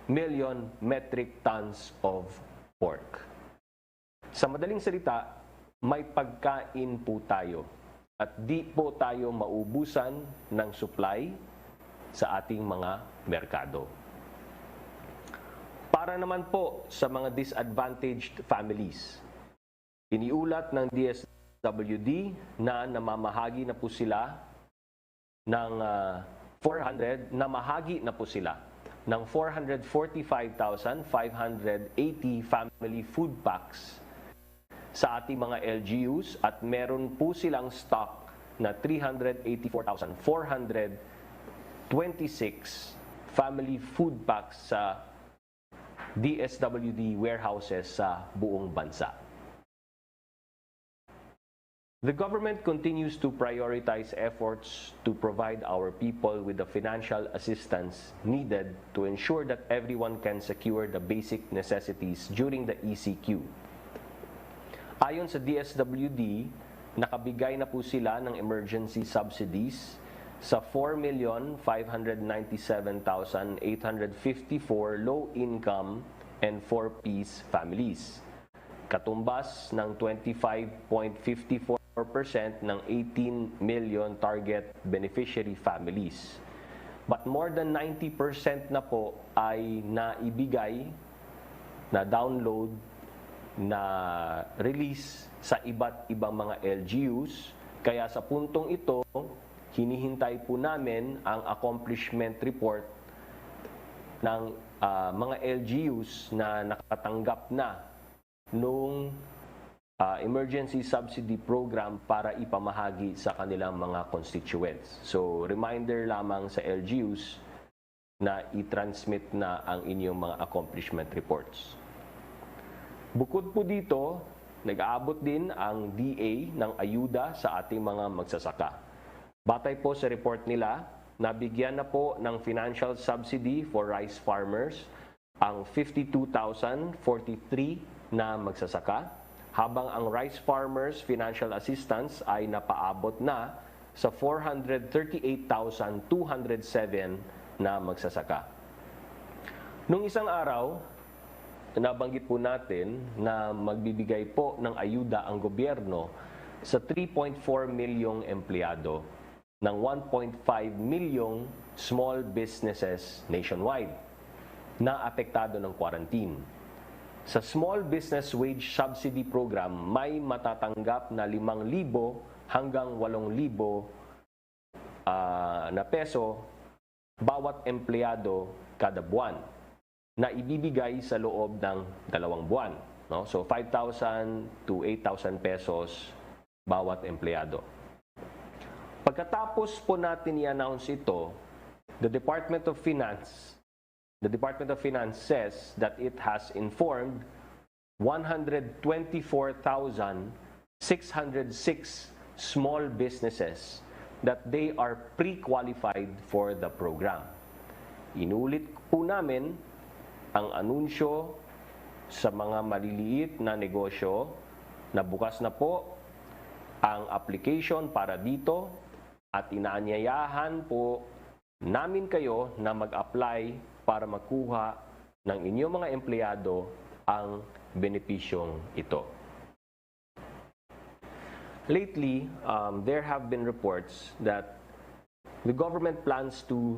million metric tons of pork. Sa madaling salita, may pagkain po tayo at di po tayo maubusan ng supply sa ating mga merkado. Para naman po sa mga disadvantaged families, iniulat ng DSWD na namamahagi na po sila ng 445,580 family food packs sa ating mga LGUs at meron po silang stock na 384,426 family food packs sa DSWD warehouses sa buong bansa. The government continues to prioritize efforts to provide our people with the financial assistance needed to ensure that everyone can secure the basic necessities during the ECQ. Ayon sa DSWD, nakabigay na po sila ng emergency subsidies sa 4,597,854 low-income and 4-piece families, katumbas ng 25.54% ng 18 million target beneficiary families. But more than 90% na po ay naibigay, na download, na release sa iba't ibang mga LGUs. Kaya sa puntong ito, hinihintay po namin ang accomplishment report ng mga LGUs na nakatanggap na nung emergency subsidy program para ipamahagi sa kanilang mga constituents. So, reminder lamang sa LGUs na i-transmit na ang inyong mga accomplishment reports. Bukod po dito, nag-aabot din ang DA ng ayuda sa ating mga magsasaka. Batay po sa report nila, nabigyan na po ng financial subsidy for rice farmers ang 52,043 na magsasaka, habang ang rice farmers financial assistance ay napaabot na sa 438,207 na magsasaka. Nung isang araw, nabanggit po natin na magbibigay po ng ayuda ang gobyerno sa 3.4 milyong empleyado ng 1.5 milyong small businesses nationwide na apektado ng quarantine. Sa Small Business Wage Subsidy Program, may matatanggap na 5,000 hanggang 8,000 na peso bawat empleyado kada buwan na ibibigay sa loob ng 2 buwan. No? So 5,000 to 8,000 pesos bawat empleyado. Pagkatapos po natin i-announce ito, the Department of Finance says that it has informed 124,606 small businesses that they are pre-qualified for the program. Inulit po namin ang anunsyo sa mga maliliit na negosyo na bukas na po ang application para dito at inaanyayahan po namin kayo na mag-apply para makuha ng inyong mga empleyado ang benepisyong ito. Lately, there have been reports that the government plans to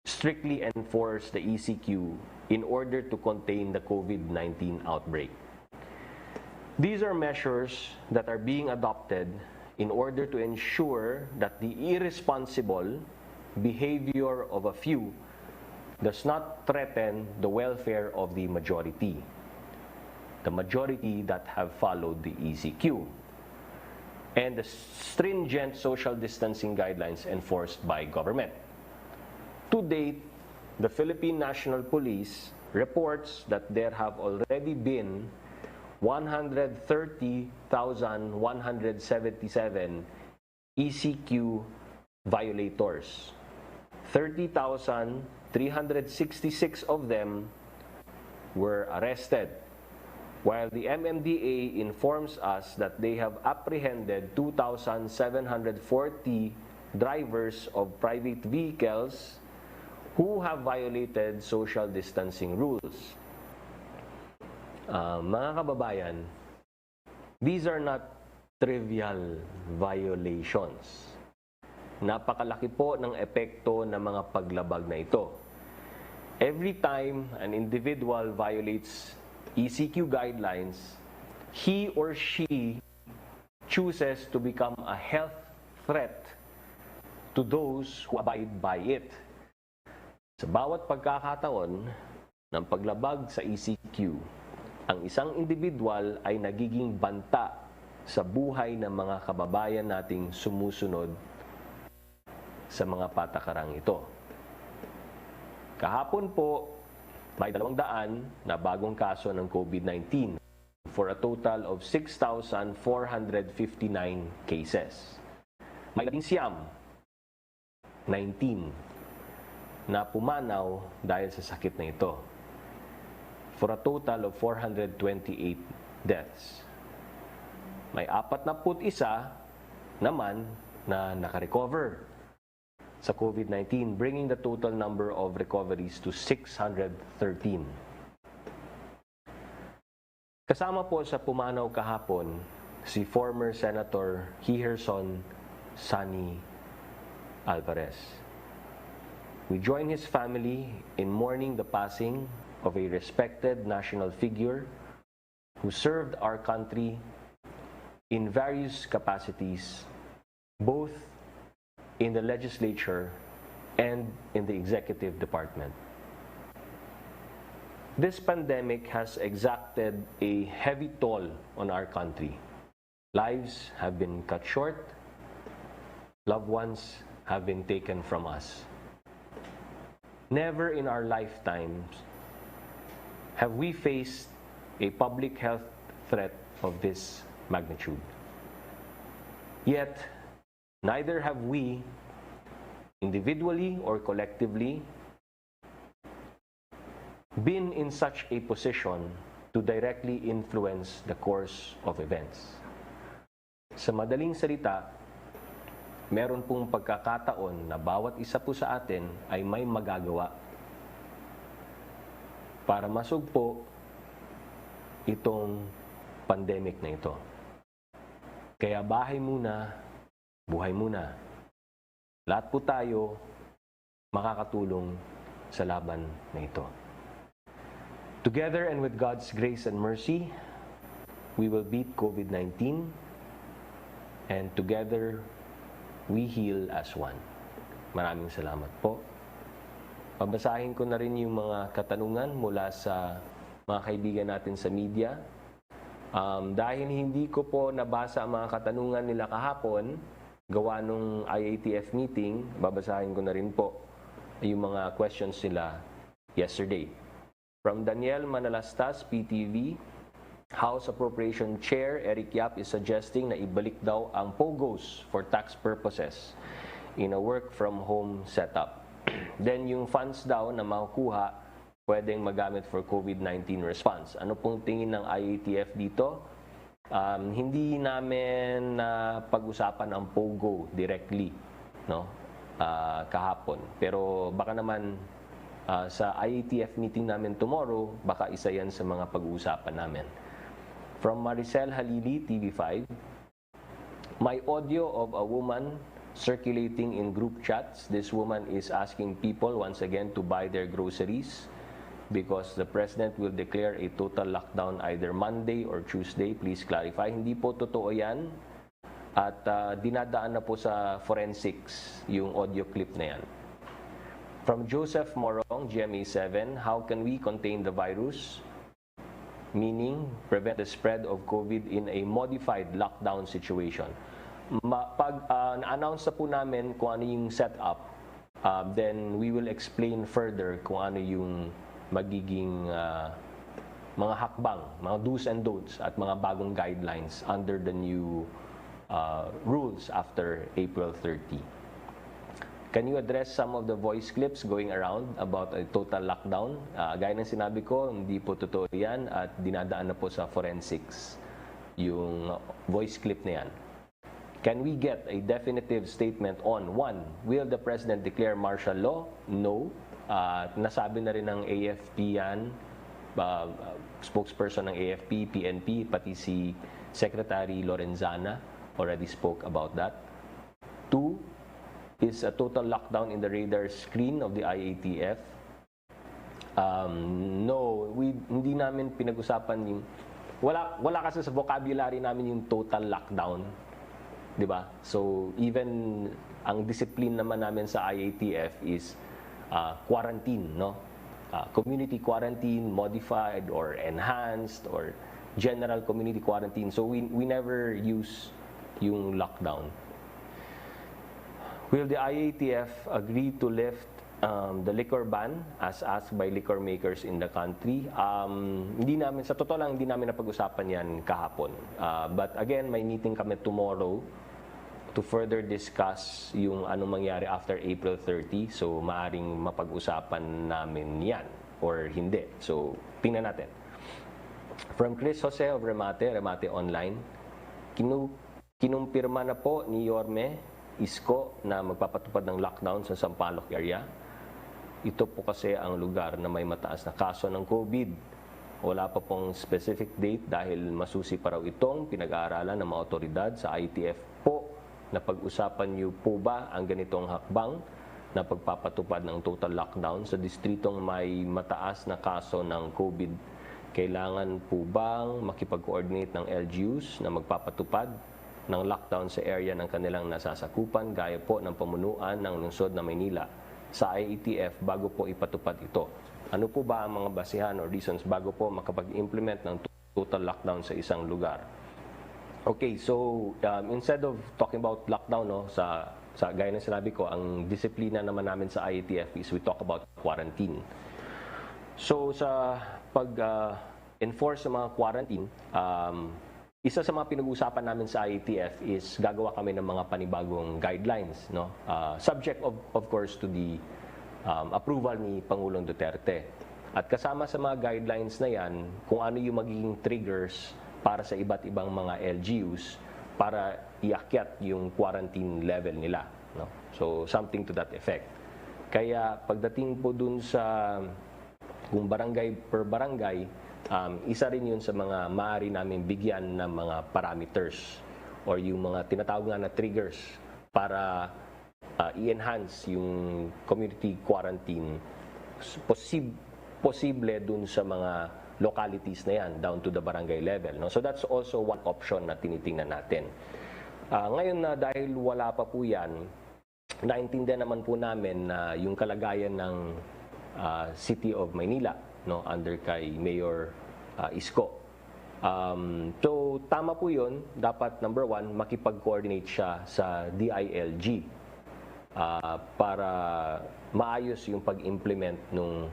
strictly enforce the ECQ in order to contain the COVID-19 outbreak. These are measures that are being adopted in order to ensure that the irresponsible behavior of a few does not threaten the welfare of the majority that have followed the ECQ, and the stringent social distancing guidelines enforced by government. To date, the Philippine National Police reports that there have already been 130,177 ECQ violators. 30,366 of them were arrested, while the MMDA informs us that they have apprehended 2,740 drivers of private vehicles who have violated social distancing rules. Mga kababayan, these are not trivial violations. Napakalaki po ng epekto ng mga paglabag na ito. Every time an individual violates ECQ guidelines, he or she chooses to become a health threat to those who abide by it. Sa bawat pagkakataon ng paglabag sa ECQ, ang isang individual ay nagiging banta sa buhay ng mga kababayan nating sumusunod sa mga patakarang ito. Kahapon po, may 200 na bagong kaso ng COVID-19 for a total of 6,459 cases. May 19 na pumanaw dahil sa sakit na ito for a total of 428 deaths. May 41 naman na nakarecover sa COVID-19, bringing the total number of recoveries to 613. Kasama po sa pumanaw kahapon si former Senator Hiherson Sani Alvarez. We join his family in mourning the passing of a respected national figure who served our country in various capacities, both in the legislature and in the executive department. This pandemic has exacted a heavy toll on our country. Lives have been cut short. Loved ones have been taken from us. Never in our lifetimes have we faced a public health threat of this magnitude. Yet, neither have we, individually or collectively, been in such a position to directly influence the course of events. Sa madaling salita, meron pong pagkakataon na bawat isa po sa atin ay may magagawa para masugpo itong pandemic na ito. Kaya bahay muna, buhay muna. Lahat po tayo makakatulong sa laban na ito. Together and with God's grace and mercy, we will beat COVID-19, and together we heal as one. Maraming salamat po. Babasahin ko na rin yung mga katanungan mula sa mga kaibigan natin sa media. Dahil hindi ko po nabasa ang mga katanungan nila kahapon, gawa nung IATF meeting, babasahin ko na rin po yung mga questions nila yesterday. From Daniel Manalastas, PTV, House Appropriation Chair Eric Yap is suggesting na ibalik daw ang POGOs for tax purposes in a work-from-home setup. Then yung funds daw na makukuha pwedeng magamit for COVID-19 response. Ano pong tingin ng IATF dito? Hindi namin pag-usapan ang POGO directly, no? Kahapon. Pero baka naman sa IATF meeting namin tomorrow, baka isa yan sa mga pag-uusapan namin. From Maricel Halili, TV5, my audio of a woman circulating in group chats. This woman is asking people once again to buy their groceries because the President will declare a total lockdown either Monday or Tuesday. Please clarify. Hindi po totoo yan. At dinadaan na po sa forensics yung audio clip na yan. From Joseph Morong, GMA7, how can we contain the virus? Meaning, prevent the spread of COVID in a modified lockdown situation. Pag na-announce na po namin kung ano yung setup, then we will explain further kung ano yung magiging mga hakbang, mga do's and don'ts at mga bagong guidelines under the new rules after April 30. Can you address some of the voice clips going around about a total lockdown? Gaya ng sinabi ko, hindi po totoo yan at dinadaan na po sa forensics yung voice clip na yan. Can we get a definitive statement on, 1, will the President declare martial law? No. Nasabi na rin ng AFP yan, spokesperson ng AFP, PNP, pati si Secretary Lorenzana already spoke about that. 2, is a total lockdown in the radar screen of the IATF? No, hindi namin pinag-usapan yung wala kasi sa vocabulary namin yung total lockdown, 'di ba? So even ang discipline naman namin sa IATF is quarantine, no? Community quarantine, modified or enhanced or general community quarantine. So we never use yung lockdown. Will the IATF agree to lift the liquor ban as asked by liquor makers in the country? Hindi namin, sa totoo lang, hindi namin napag-usapan yan kahapon. But again, may meeting kami tomorrow to further discuss yung anong mangyari after April 30. So, maaring mapag-usapan namin yan or hindi. So, tingnan natin. From Chris Jose of Remate Online, kinumpirma na po ni Yorme Isko na magpapatupad ng lockdown sa Sampaloc area. Ito po kasi ang lugar na may mataas na kaso ng COVID. Wala pa pong specific date dahil masusi pa raw itong pinag-aaralan ng mga otoridad sa ITF po na pag-usapan niyo po ba ang ganitong hakbang na pagpapatupad ng total lockdown sa distritong may mataas na kaso ng COVID. Kailangan po bang makipag-coordinate ng LGUs na magpapatupad ng lockdown sa area ng kanilang nasasakupan gaya po ng pamunuan ng lungsod na Maynila sa IATF bago po ipatupad ito? Ano po ba ang mga basihan o reasons bago po makapag-implement ng total lockdown sa isang lugar? Okay, so instead of talking about lockdown, sa gaya ng sinabi ko, ang disiplina naman namin sa IATF is we talk about quarantine. So sa pag-enforce sa mga quarantine, isa sa mga pinag-uusapan namin sa IATF is gagawa kami ng mga panibagong guidelines, subject of course to the approval ni Pangulong Duterte. At kasama sa mga guidelines na yan, kung ano yung magiging triggers para sa iba't ibang mga LGUs para iakyat yung quarantine level nila. So something to that effect. Kaya pagdating po dun sa kung barangay per barangay, isa rin yun sa mga maaari namin bigyan ng mga parameters or yung mga tinatawag na triggers para i-enhance yung community quarantine posible dun sa mga localities na yan down to the barangay level. So that's also one option na tinitingnan natin. Ngayon na dahil wala pa po yan, naintindihan naman po namin na yung kalagayan ng City of Maynila under kay Mayor Isko. So tama po yun, dapat number one, makipag-coordinate siya sa DILG para maayos yung pag-implement ng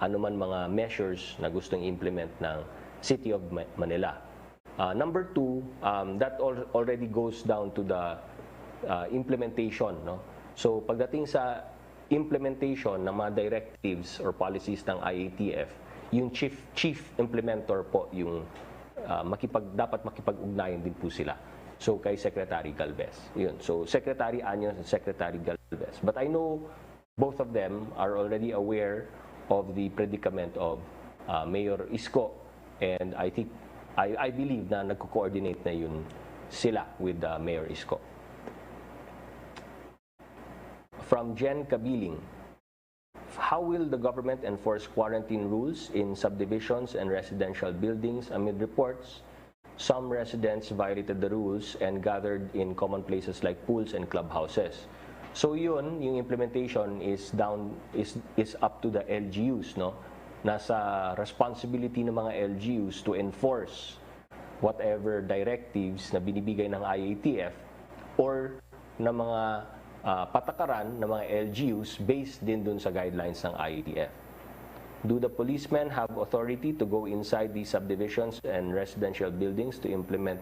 anuman mga measures na gustong implement ng City of Manila. Number two, that already goes down to the implementation. So pagdating sa implementation ng mga directives or policies ng IATF, yung chief implementer po yung dapat makipag-ugnayan din po sila. So kay Secretary Galvez. Yun. So Secretary Anyos and Secretary Galvez. But I know both of them are already aware of the predicament of Mayor Isko, and I believe na nagko-coordinate na yun sila with Mayor Isko. From Jen Kabiling, how will the government enforce quarantine rules in subdivisions and residential buildings amid reports some residents violated the rules and gathered in common places like pools and clubhouses? So yun, yung implementation is up to the LGUs, Nasa responsibility ng mga LGUs to enforce whatever directives na binibigay ng IATF or na mga patakaran ng mga LGUs based din dun sa guidelines ng IATF. Do the policemen have authority to go inside these subdivisions and residential buildings to implement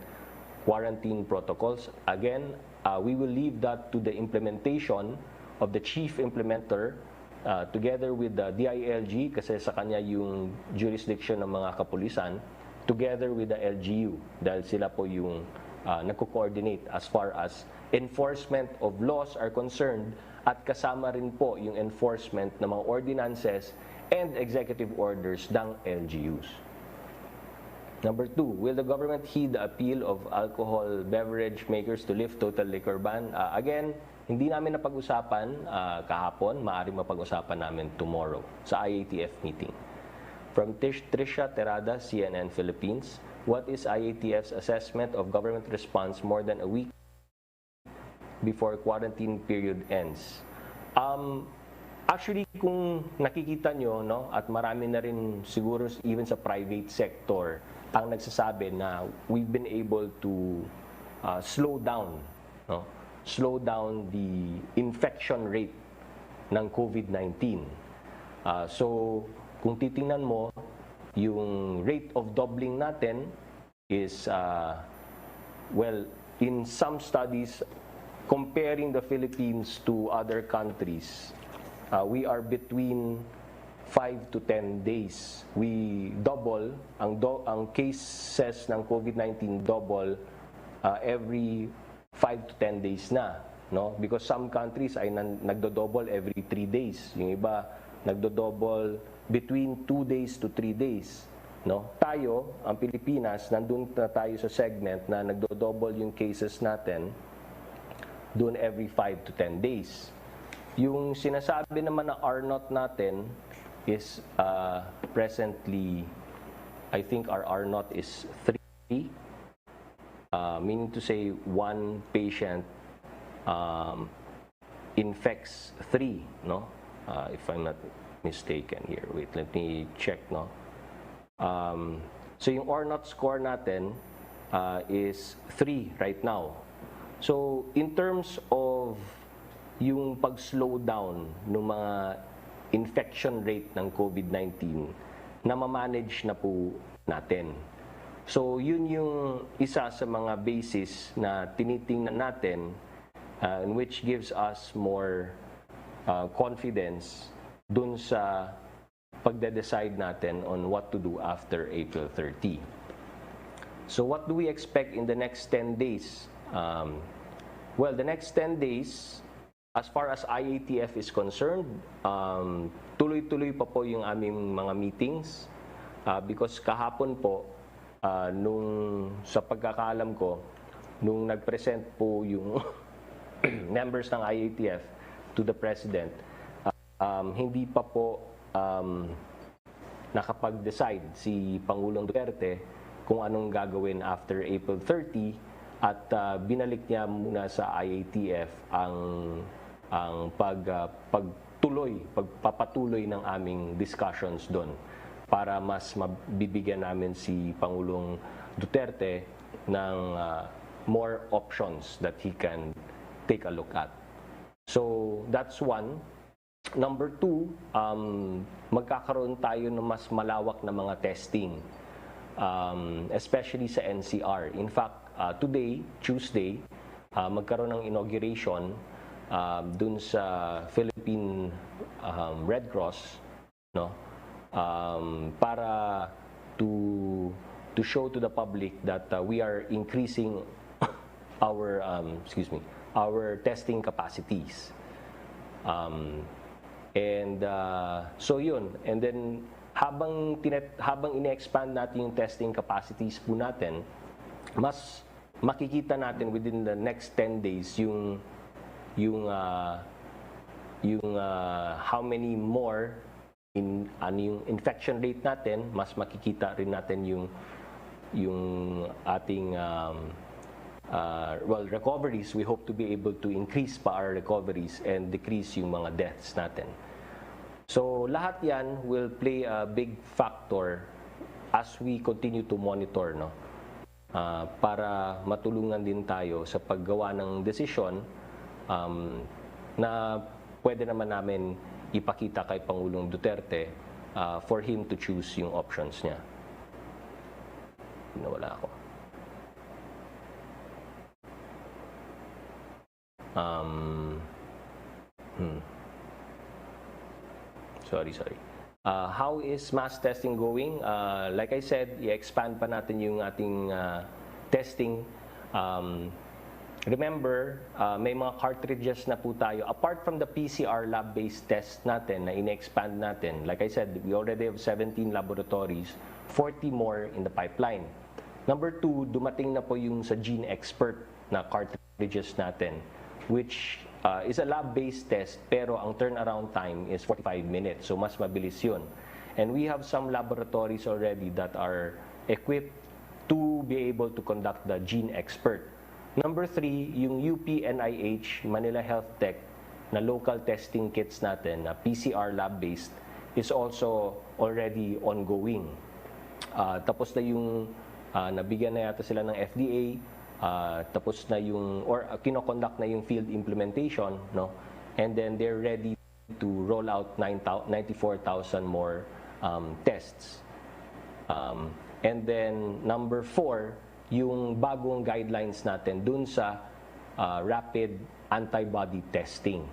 quarantine protocols? Again, we will leave that to the implementation of the chief implementer together with the DILG kasi sa kanya yung jurisdiction ng mga kapulisan together with the LGU dahil sila po yung nagko-coordinate as far as enforcement of laws are concerned at kasama rin po yung enforcement ng mga ordinances and executive orders ng LGUs. Number two, will the government heed the appeal of alcohol beverage makers to lift total liquor ban? Again, hindi namin napag-usapan kahapon, maaaring mapag-usapan namin tomorrow sa IATF meeting. From Trisha Terada, CNN Philippines, what is IATF's assessment of government response more than a week before quarantine period ends? Actually, kung nakikita nyo, at marami na rin siguro even sa private sector, ang nagsasabi na we've been able to slow down the infection rate ng COVID-19. So, kung titingnan mo, yung rate of doubling natin is, in some studies, comparing the Philippines to other countries, we are between 5 to 10 days. We double, ang cases ng COVID-19 double every 5 to 10 days na. Because some countries ay nagdo-double every 3 days. Yung iba, nagdo-double between 2 days to 3 days. No? Tayo, ang Pilipinas, nandun na tayo sa segment na nagdo-double yung cases natin doon every 5 to 10 days. Yung sinasabi naman na R0 natin is presently, I think our R0 is 3, meaning to say one patient infects 3, no? If I'm not mistaken here. Wait, let me check, no? So yung R0 score natin is 3 right now. So in terms of yung pag-slow down ng mga infection rate ng COVID-19, na-manage na po natin. So yun yung isa sa mga basis na tinitingnan natin and which gives us more confidence dun sa pagde-decide natin on what to do after April 30. So what do we expect in the next 10 days? Well, the next 10 days, as far as IATF is concerned, tuloy-tuloy pa po yung aming mga meetings because kahapon po, nung sa pagkakaalam ko, nung nag-present po yung members ng IATF to the President, hindi pa po nakapag-decide si Pangulong Duterte kung anong gagawin after April 30 at binalik niya muna sa IATF ang pagpapatuloy ng aming discussions doon para mas mabibigyan namin si Pangulong Duterte ng more options that he can take a look at. So that's one. Number two, magkakaroon tayo ng mas malawak na mga testing, especially sa NCR. In fact, today, Tuesday, magkaroon ng inauguration dun sa Philippine Red Cross, no? Para to show to the public that we are increasing our testing capacities. So yun, and then habang ine-expand natin yung testing capacities po natin, mas makikita natin within the next 10 days yung how many more yung infection rate natin, mas makikita rin natin yung ating recoveries. We hope to be able to increase pa our recoveries and decrease yung mga deaths natin. So lahat yan will play a big factor as we continue to monitor, no? Para matulungan din tayo sa paggawa ng desisyon na pwede naman namin ipakita kay Pangulong Duterte for him to choose yung options niya. Nawala ako. Sorry. How is mass testing going? Like I said, i-expand pa natin yung ating testing. Remember, may mga cartridges na po tayo. Apart from the PCR lab-based test natin na in-expand natin, like I said, we already have 17 laboratories, 40 more in the pipeline. Number two, dumating na po yung sa Gene Expert na cartridges natin, which is a lab-based test, pero ang turnaround time is 45 minutes. So mas mabilis yun. And we have some laboratories already that are equipped to be able to conduct the Gene Expert. Number three, yung UP-NIH Manila Health Tech na local testing kits natin na PCR lab-based is also already ongoing. Tapos na yung nabigyan na yata sila ng FDA, tapos na yung, or kinoconduct na yung field implementation, no? And then they're ready to roll out 94,000 more tests. And then number four, yung bagong guidelines natin dun sa rapid antibody testing.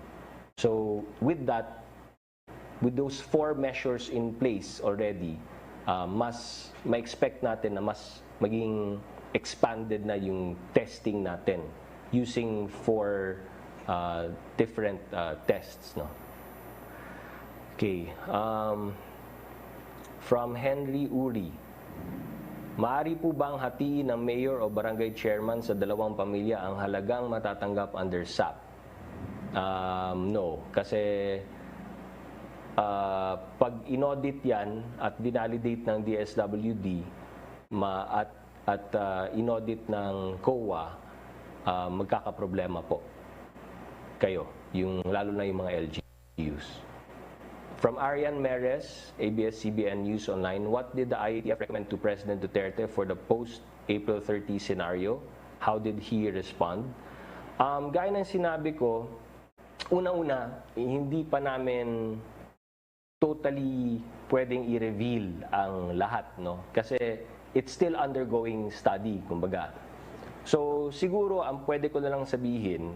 So with that, with those four measures in place already, mas ma-expect natin na mas maging expanded na yung testing natin using four different tests, no? Okay. From Henry Uri. Maaari po bang hatiin ng mayor o barangay chairman sa dalawang pamilya ang halagang matatanggap under SAP? No, kasi pag inaudit yan at dinalidate ng DSWD at inaudit ng COA, magkakaproblema po kayo, lalo na yung mga LGUs. From Arian Meres, ABS-CBN News Online, what did the IATF recommend to President Duterte for the post-April 30 scenario? How did he respond? Gaya ng sinabi ko, una-una, hindi pa namin totally pwedeng i-reveal ang lahat, no? Kasi it's still undergoing study, kumbaga. So, siguro, ang pwede ko na lang sabihin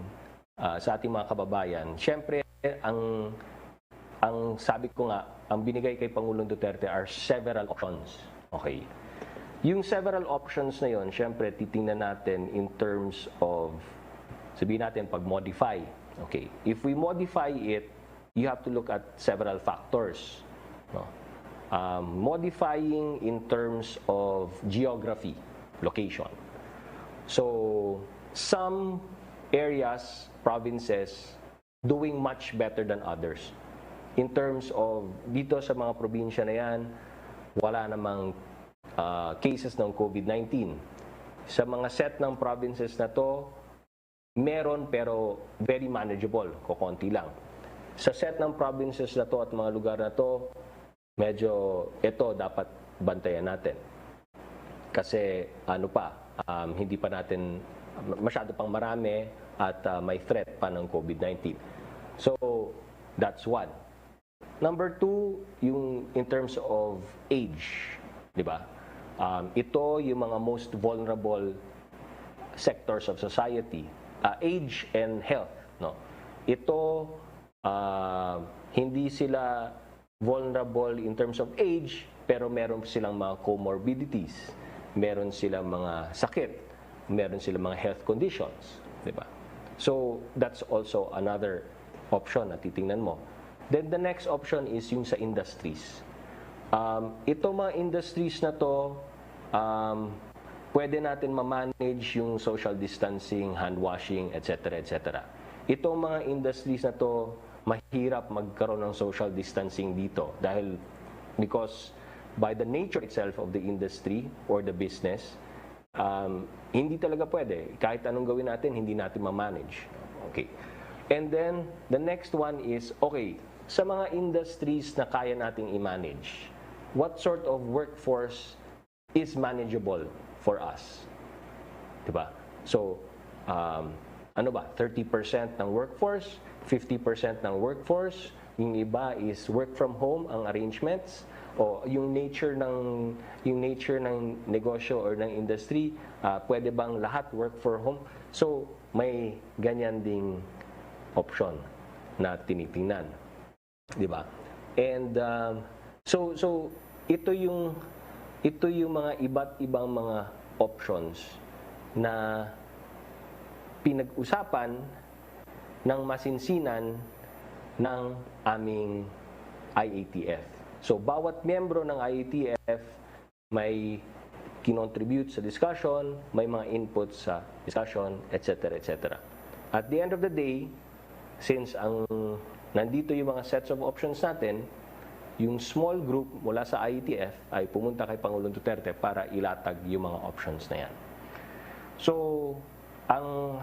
sa ating mga kababayan, syempre, ang sabi ko nga, ang binigay kay Pangulong Duterte are several options. Okay. Yung several options na yon, syempre, titingnan natin in terms of, sabihin natin, pag-modify. Okay. If we modify it, you have to look at several factors. No? Modifying in terms of geography, location. So, some areas, provinces, doing much better than others. In terms of, dito sa mga probinsya na yan, wala namang cases ng COVID-19. Sa mga set ng provinces na to, meron pero very manageable, kukonti lang. Sa set ng provinces na to at mga lugar na to, medyo ito dapat bantayan natin. Kasi hindi pa natin, masyado pang marami at may threat pa ng COVID-19. So, that's one. Number two, yung in terms of age, di ba? Ito yung mga most vulnerable sectors of society, age and health. No? Ito, hindi sila vulnerable in terms of age, pero meron silang mga comorbidities, meron silang mga sakit, meron silang mga health conditions, di ba? So, that's also another option na titingnan mo. Then the next option is yung sa industries. Ito mga industries na to, pwede natin ma-manage yung social distancing, hand washing, etc. etc. Itong mga industries na to, mahirap magkaroon ng social distancing dito because by the nature itself of the industry or the business, hindi talaga pwede. Kahit anong gawin natin, hindi natin ma-manage. Okay. And then, the next one is, okay, sa mga industries na kaya nating i-manage, what sort of workforce is manageable for us? Diba? So, 30% ng workforce, 50% ng workforce, yung iba is work from home ang arrangements, o yung nature ng negosyo or ng industry, pwede bang lahat work for home? So, may ganyan ding option na tinitingnan. Di ba? And so ito yung mga iba't ibang mga options na pinag-usapan ng masinsinan ng aming IATF. So bawat miyembro ng IATF may kinontribute sa discussion, may mga input sa discussion, etc. etc. At the end of the day, since nandito yung mga sets of options natin, yung small group mula sa IATF ay pumunta kay Pangulong Duterte para ilatag yung mga options na yan. So, ang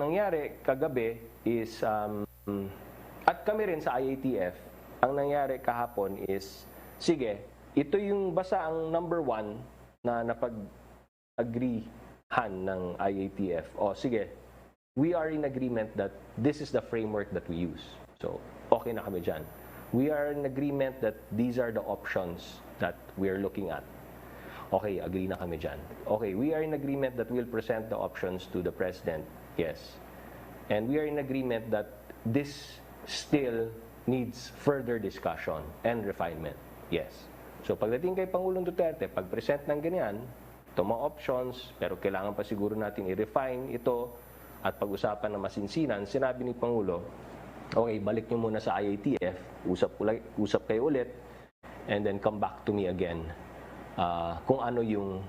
nangyari kagabi is, at kami rin sa IATF, ang nangyari kahapon is, sige, ito yung basta ang number one na napag-agreehan ng IATF. O sige, we are in agreement that this is the framework that we use. So, okay na kami dyan. We are in agreement that these are the options that we are looking at. Okay, agree na kami dyan. Okay, we are in agreement that we'll present the options to the President. Yes. And we are in agreement that this still needs further discussion and refinement. Yes. So, pagdating kay Pangulong Duterte, pag-present ng ganyan, ito mga options, pero kailangan pa siguro natin i-refine ito at pag-usapan na masinsinan, sinabi ni Pangulo, okay, balik nyo muna sa IATF, usap kayo ulit, and then come back to me again kung ano yung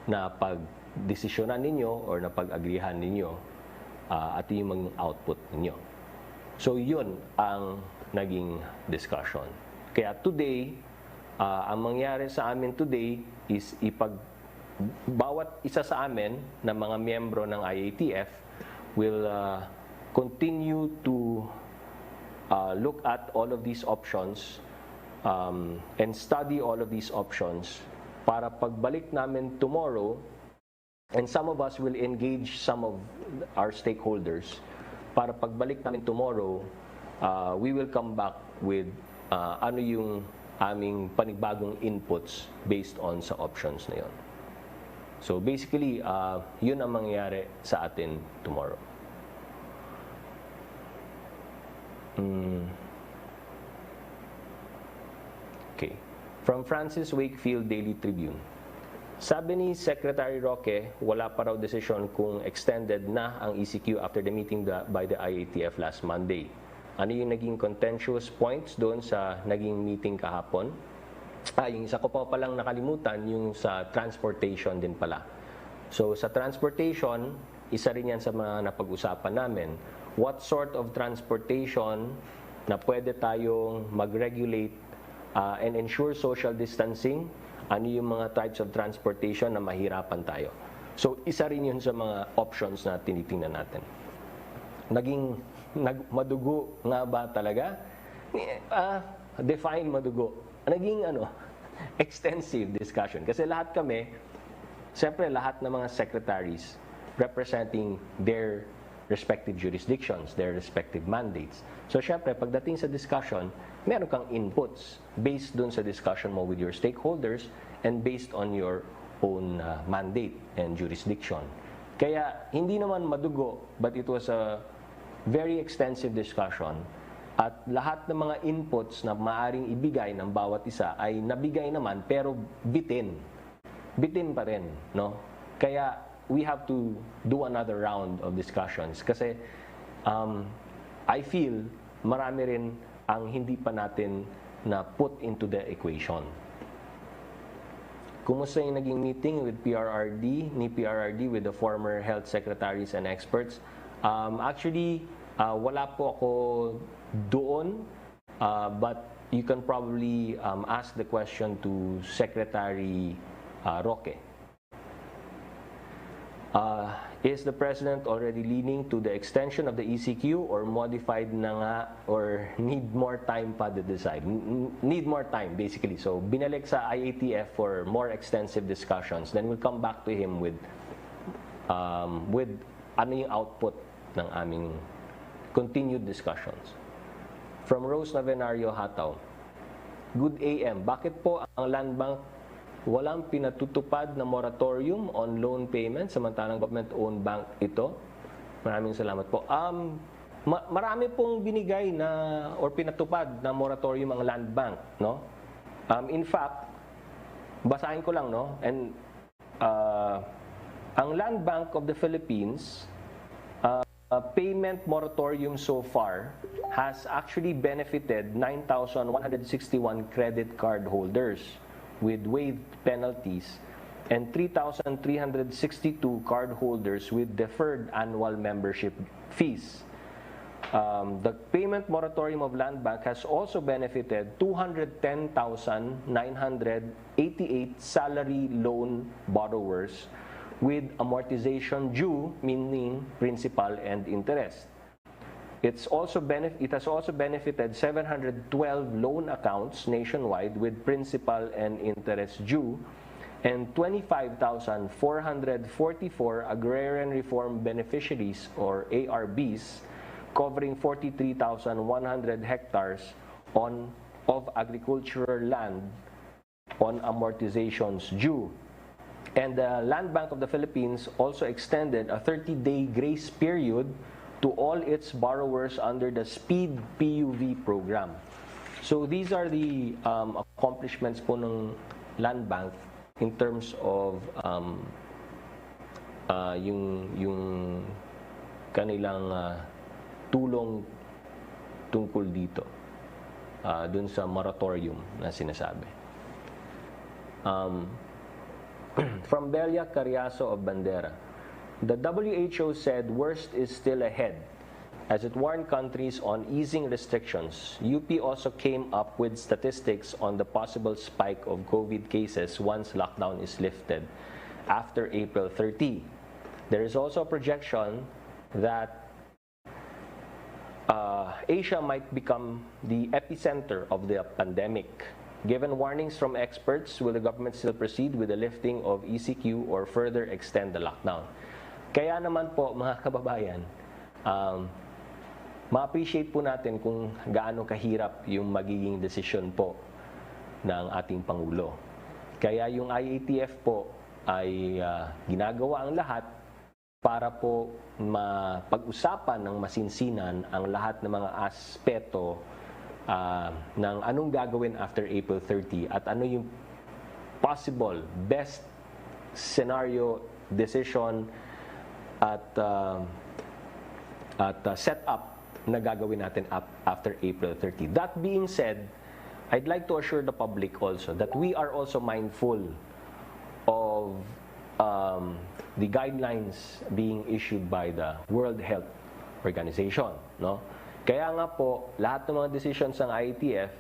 napag-desisyonan ninyo or napag-agrihan ninyo at yung mga output ninyo. So yun ang naging discussion. Kaya today, ang mangyari sa amin today is bawat isa sa amin na mga miyembro ng IATF will continue to look at all of these options and study all of these options para pagbalik namin tomorrow, and some of us will engage some of our stakeholders para pagbalik namin tomorrow, we will come back with ano yung aming panibagong inputs based on sa options na yun. So basically, yun ang mangyayari sa atin tomorrow. Okay. From Francis Wakefield Daily Tribune. Sabi ni Secretary Roque, wala pa raw desisyon kung extended na ang ECQ after the meeting by the IATF last Monday. Ano yung naging contentious points doon sa naging meeting kahapon? Yung isa ko pa palang nakalimutan, yung sa transportation din pala. So sa transportation, isa rin yan sa mga napag-usapan namin. What sort of transportation na pwede tayong mag-regulate and ensure social distancing? Ano yung mga types of transportation na mahirapan tayo? So isa rin yun sa mga options na tinitingnan natin. Naging madugo nga ba talaga? Define madugo. Naging extensive discussion. Kasi lahat kami, siyempre lahat ng mga secretaries representing their respective jurisdictions, their respective mandates. So siyempre, pagdating sa discussion, meron kang inputs based dun sa discussion mo with your stakeholders and based on your own mandate and jurisdiction. Kaya hindi naman madugo, but it was a very extensive discussion at lahat ng mga inputs na maaring ibigay ng bawat isa ay nabigay naman pero bitin pa rin, no? Kaya we have to do another round of discussions kasi I feel marami rin ang hindi pa natin na put into the equation. Kumusta yung naging meeting with PRRD with the former health secretaries and experts? Actually, wala po ako doon, but you can probably ask the question to Secretary Roque. Is the President already leaning to the extension of the ECQ or modified na nga or need more time pa to decide? Need more time, basically. So, binalik sa IATF for more extensive discussions. Then we'll come back to him with ano yung output ng aming continued discussions. From Rose Navenario Hataw. Good AM. Bakit po ang Land Bank walang pinatutupad na moratorium on loan payment samantalang government-owned bank ito? Maraming salamat po. Marami pong binigay na or pinatupad na moratorium ang Land Bank, no? In fact, basahin ko lang, no? And ang Land Bank of the Philippines payment moratorium so far has actually benefited 9,161 credit card holders with waived penalties and 3,362 card holders with deferred annual membership fees. The payment moratorium of Land Bank has also benefited 210,988 salary loan borrowers with amortization due, meaning principal and interest. It has also benefited 712 loan accounts nationwide with principal and interest due and 25,444 agrarian reform beneficiaries or ARBs covering 43,100 hectares of agricultural land on amortizations due. And the Land Bank of the Philippines also extended a 30-day grace period to all its borrowers under the Speed PUV program. So these are the accomplishments po ng Land Bank in terms of yung kanilang tulong tungkol dito dun sa moratorium na sinasabi. From Belia Carriazo of Bandera, the WHO said worst is still ahead as it warned countries on easing restrictions. UP also came up with statistics on the possible spike of COVID cases once lockdown is lifted after April 30. There is also a projection that Asia might become the epicenter of the pandemic. Given warnings from experts, will the government still proceed with the lifting of ECQ or further extend the lockdown? Kaya naman po, mga kababayan, ma-appreciate po natin kung gaano kahirap yung magiging desisyon po ng ating Pangulo. Kaya yung IATF po ay ginagawa ang lahat para po mapag-usapan ng masinsinan ang lahat ng mga aspeto ng anong gagawin after April 30 at ano yung possible best scenario decision at set up na gagawin natin after April 30. That being said, I'd like to assure the public also that we are also mindful of the guidelines being issued by the World Health Organization, no? Kaya nga po, lahat ng mga decisions ng IATF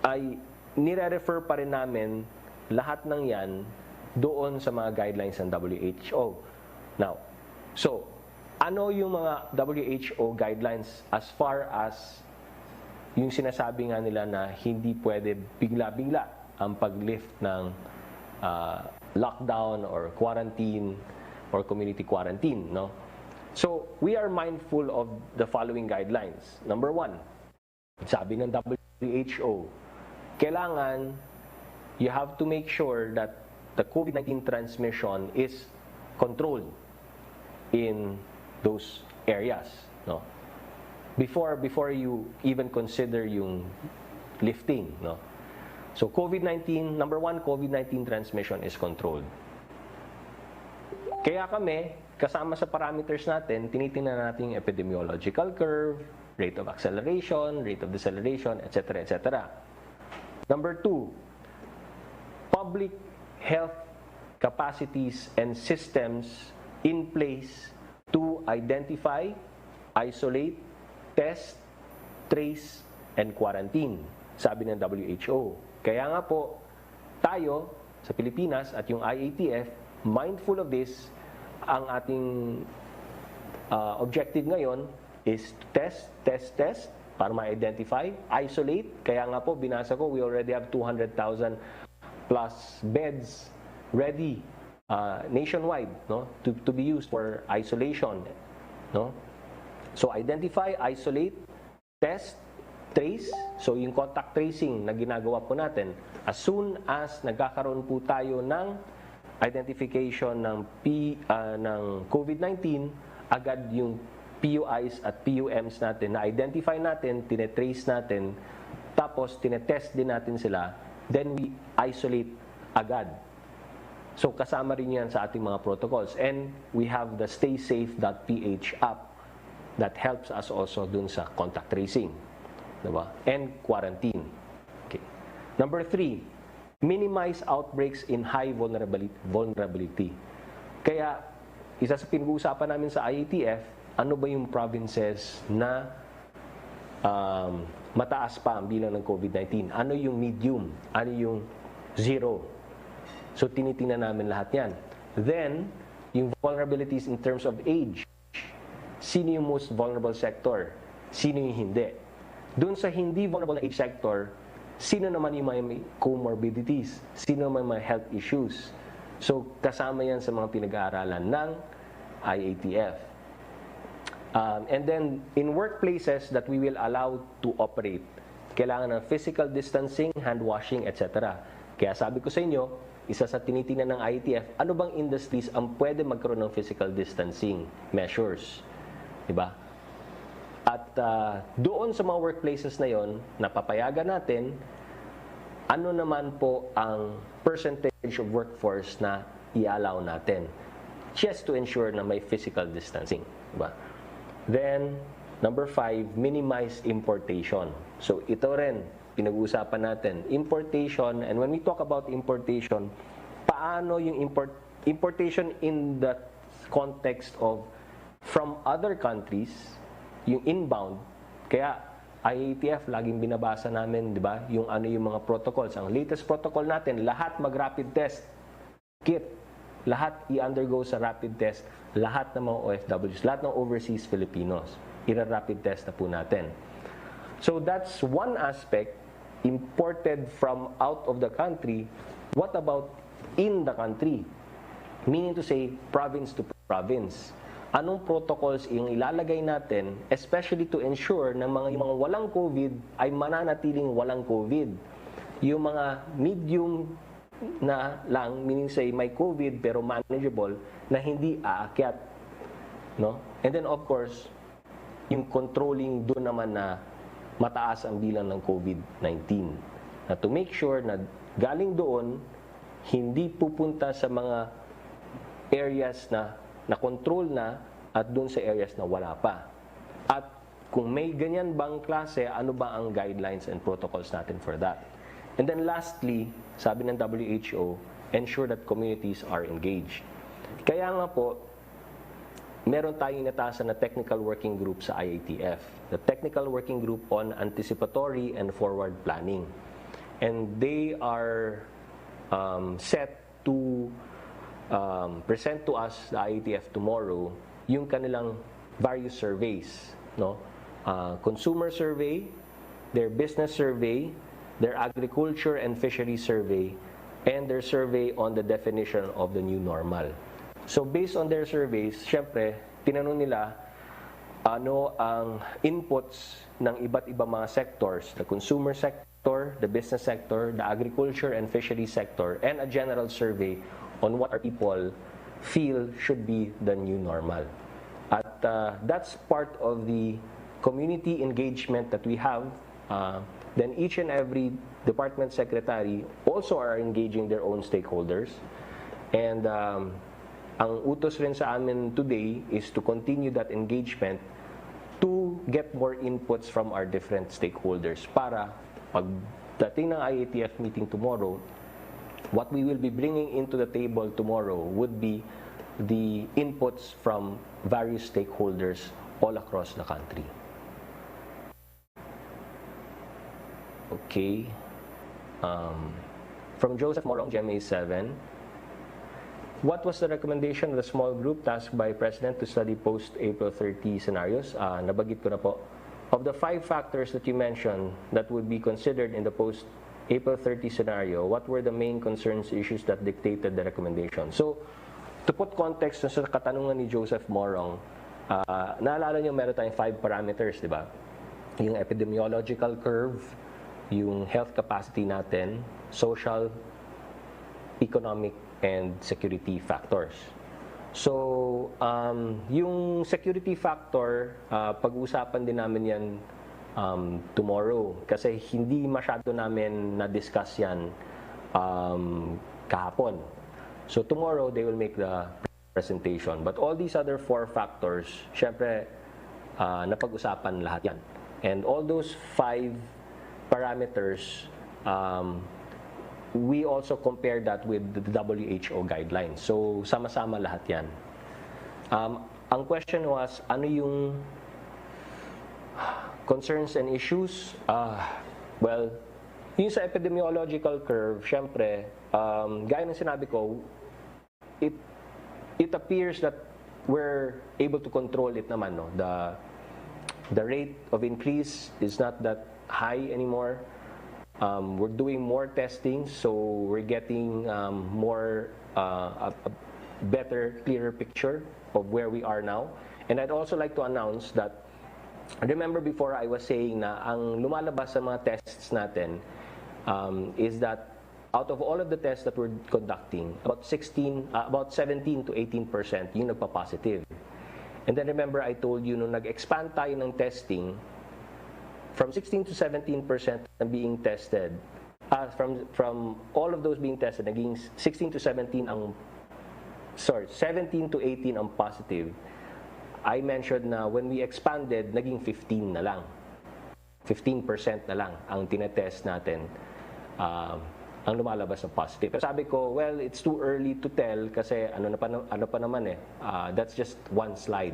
ay nire-refer pa rin namin lahat ng yan doon sa mga guidelines ng WHO. Now, so, ano yung mga WHO guidelines as far as yung sinasabi nga nila na hindi pwede bigla-bigla ang pag-lift ng lockdown or quarantine or community quarantine, no? So, we are mindful of the following guidelines. Number 1, sabi ng WHO, kailangan you have to make sure that the COVID-19 transmission is controlled in those areas, no? Before you even consider yung lifting, no? So COVID-19, number 1, COVID-19 transmission is controlled. Kaya kami, kasama sa parameters natin, tinitingnan natin yung epidemiological curve, rate of acceleration, rate of deceleration, etc., etc. Number 2, public health capacities and systems in place to identify, isolate, test, trace, and quarantine, sabi ng WHO. Kaya nga po, tayo sa Pilipinas at yung IATF, mindful of this, ang ating objective ngayon is to test, para ma-identify, isolate. Kaya nga po, binasa ko, we already have 200,000 plus beds ready nationwide, no, to be used for isolation, no? So identify, isolate, test, trace. So yung contact tracing na ginagawa po natin, as soon as nagkakaroon po tayo ng identification ng COVID-19, agad yung PUIs at PUMs natin na identify natin, tinetrace natin, tapos tinetest din natin sila, then we isolate agad. So kasama rin yan sa ating mga protocols. And we have the staysafe.ph app that helps us also dun sa contact tracing, diba? And quarantine. Okay. Number 3, minimize outbreaks in high vulnerability. Kaya isa sa pinag-uusapan namin sa IATF, ano ba yung provinces na mataas pa ang bilang ng COVID-19? Ano yung medium? Ano yung zero? So tinitingnan namin lahat yan. Then, yung vulnerabilities in terms of age. Sino yung most vulnerable sector? Sino yung hindi? Doon sa hindi vulnerable na age sector, sino naman yung may comorbidities? Sino naman may health issues? So kasama yan sa mga pinag-aaralan ng IATF. And then, in workplaces that we will allow to operate, kailangan ng physical distancing, hand washing, etc. Kaya sabi ko sa inyo, isa sa tinitingnan ng IATF, ano bang industries ang pwede magkaroon ng physical distancing measures? Diba? At doon sa mga workplaces na yon, napapayagan natin, ano naman po ang percentage of workforce na i-allow natin, just to ensure na may physical distancing. Diba? Then, number 5, minimize importation. So ito rin, pinag-uusapan natin. Importation, and when we talk about importation, paano yung importation in the context of from other countries, yung inbound. Kaya IATF laging binabasa namin, di ba? Yung ano yung mga protocols. Ang latest protocol natin, lahat mag-rapid test kit. Lahat i-undergo sa rapid test. Lahat ng mga OFWs, lahat ng overseas Filipinos. Ira-rapid test na po natin. So that's one aspect, imported from out of the country. What about in the country? Meaning to say, province to province. Anong protocols yung ilalagay natin, especially to ensure na mga walang COVID ay mananatiling walang COVID. Yung mga medium na lang, meaning say may COVID pero manageable, na hindi aakyat. No? And then of course, yung controlling doon naman na mataas ang bilang ng COVID-19. Na to make sure na galing doon, hindi pupunta sa mga areas na na-control na at doon sa areas na wala pa. At kung may ganyan bang klase, ano ba ang guidelines and protocols natin for that? And then lastly, sabi ng WHO, ensure that communities are engaged. Kaya nga po, meron tayong inatasan na technical working group sa IATF, the Technical Working Group on Anticipatory and Forward Planning. And they are set to present to us, the IATF, tomorrow, yung kanilang various surveys. No? Consumer survey, their business survey, their agriculture and fishery survey, and their survey on the definition of the new normal. So based on their surveys, syempre, tinanong nila ano ang inputs ng iba't ibang mga sectors, the consumer sector, the business sector, the agriculture and fishery sector, and a general survey on what our people feel should be the new normal. At that's part of the community engagement that we have. Then each and every department secretary also are engaging their own stakeholders. And ang utos rin sa amin today is to continue that engagement to get more inputs from our different stakeholders para pagdating ng IATF meeting tomorrow, what we will be bringing into the table tomorrow would be the inputs from various stakeholders all across the country. Okay. From Joseph Morong, GMA 7. What was the recommendation of the small group tasked by President to study post-April 30 scenarios? Nabagit ko na po. Of the 5 factors that you mentioned that would be considered in the post-April 30 scenario, what were the main concerns, issues that dictated the recommendation? So, to put context sa katanungan ni Joseph Morong, naalala niyo meron tayong 5 parameters, di ba? Yung epidemiological curve, yung health capacity natin, social, economic, and security factors. So, yung security factor, pag-uusapan din namin yan tomorrow kasi hindi masyado namin na-discuss yan kahapon. So, tomorrow, they will make the presentation. But all these other 4 factors, syempre, napag-usapan lahat yan. And all those 5 parameters, we also compare that with the WHO guidelines. So, sama-sama lahat yan. Ang question was, ano yung concerns and issues? Well, yung sa epidemiological curve, syempre, gaya ng sinabi ko, it appears that we're able to control it naman. No? The rate of increase is not that high anymore. We're doing more testing, so we're getting more a better, clearer picture of where we are now. And I'd also like to announce that, remember before I was saying na ang lumalabas sa mga tests natin is that out of all of the tests that we're conducting, about 17 to 18% yung nagpa-positive. And then remember I told you nung nag-expand tayo ng testing, from 16 to 17% na being tested, from all of those being tested, naging 16 to 17 ang, 17 to 18 ang positive. I mentioned na when we expanded, naging 15 na lang. 15% na lang ang tinetest natin ang lumalabas na positive. Pero sabi ko, well, it's too early to tell kasi ano pa naman that's just one slide.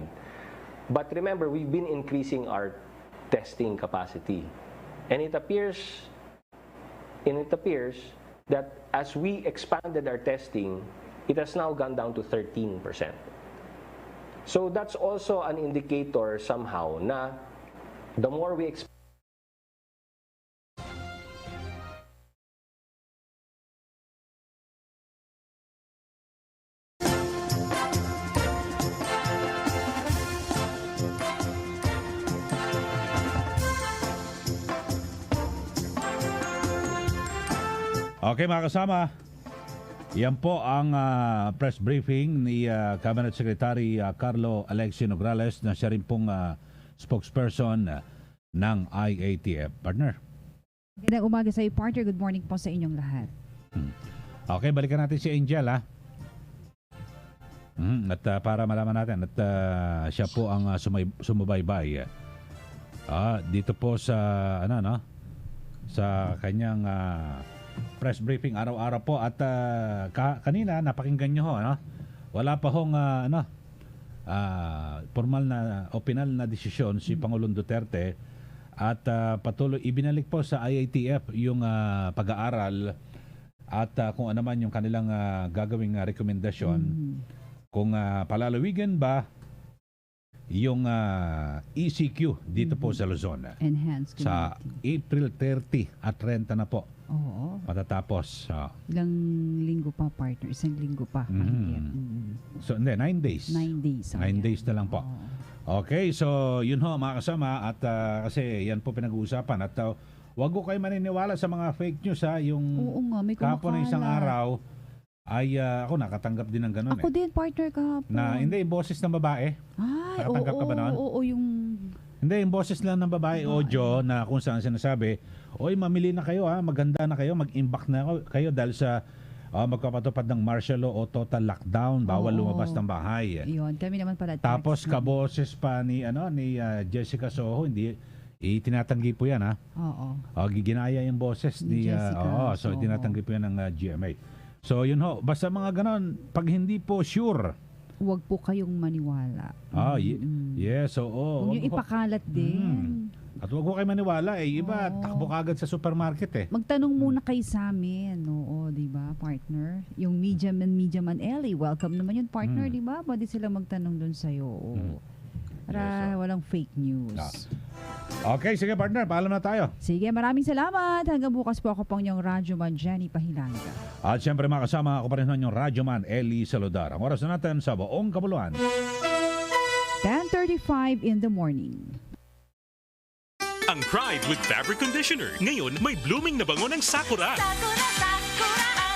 But remember, we've been increasing our testing capacity. And it appears that as we expanded our testing, it has now gone down to 13%. So that's also an indicator somehow na the more we expand. Okay mga kasama, yan po ang press briefing ni Cabinet Secretary Carlo Alexio Nograles na siya rin pong spokesperson ng IATF. Partner. Magandang umaga sa iyo, partner. Good morning po sa inyong lahat. Okay, balikan natin si Angel At para malaman natin at siya po ang sumubaybay dito po sa sa kanyang press briefing araw-araw po at kanina napakinggan nyo wala pa hong formal na o pinal na desisyon si Pangulong Duterte at patuloy ibinalik po sa IATF yung pag-aaral at kung ano man yung kanilang gagawing rekomendasyon kung palalawigan ba yung ECQ dito po sa Luzon. Enhanced sa April 30 at 30 na po. Oo. Matatapos. Ilang linggo pa, partner? Isang linggo pa. So, hindi, 9 days. 9 days. 9 days na lang po. Okay, so yun ho mga kasama at kasi yan po pinag-uusapan at wag ko kayo maniniwala sa mga fake news yung may kahapon ng isang araw ay ako nakatanggap din ng ganun Ako din, partner, kahapon. Na hindi, boses ng babae. Ay, nakatanggap ka ba nun? Oo, yung... Hindi, yung boses lang ng babae, audio, na kung saan sinasabi, oy, mamili na kayo maganda na kayo, mag-imbak na kayo dahil sa magpapatupad ng martial law o total lockdown, bawal lumabas ng bahay. Yun, kami naman pala. Tapos kaboses pa ni Jessica Soho, hindi itinatanggi po yan Oo. Ginaya yung boses ni Jessica so Soho. itinatanggi po yan ng GMA. So yun ho, basta mga ganon, pag hindi po sure, huwag po kayong maniwala. Yes, oo. Huwag nyo ipakalat din. At huwag ko kayo maniwala, iba takbo kagad sa supermarket Magtanong muna kayo sa amin. Oo, di ba, partner? Yung Media Man Ellie, welcome naman yun, partner, di ba? Pwede silang magtanong doon sa'yo. Para walang fake news. Okay, sige partner, paalam na tayo. Sige, maraming salamat. Hanggang bukas po ako pong yung Radyoman Jenny Pahilanga. At siyempre mga kasama, ako pa rin yung Radyoman Eli Saludar. Ang oras na natin sa buong kabuluhan. 10:35 in the morning. Ang Pride with Fabric Conditioner. Ngayon, may blooming na bango ng Sakura. Sakura, Sakura,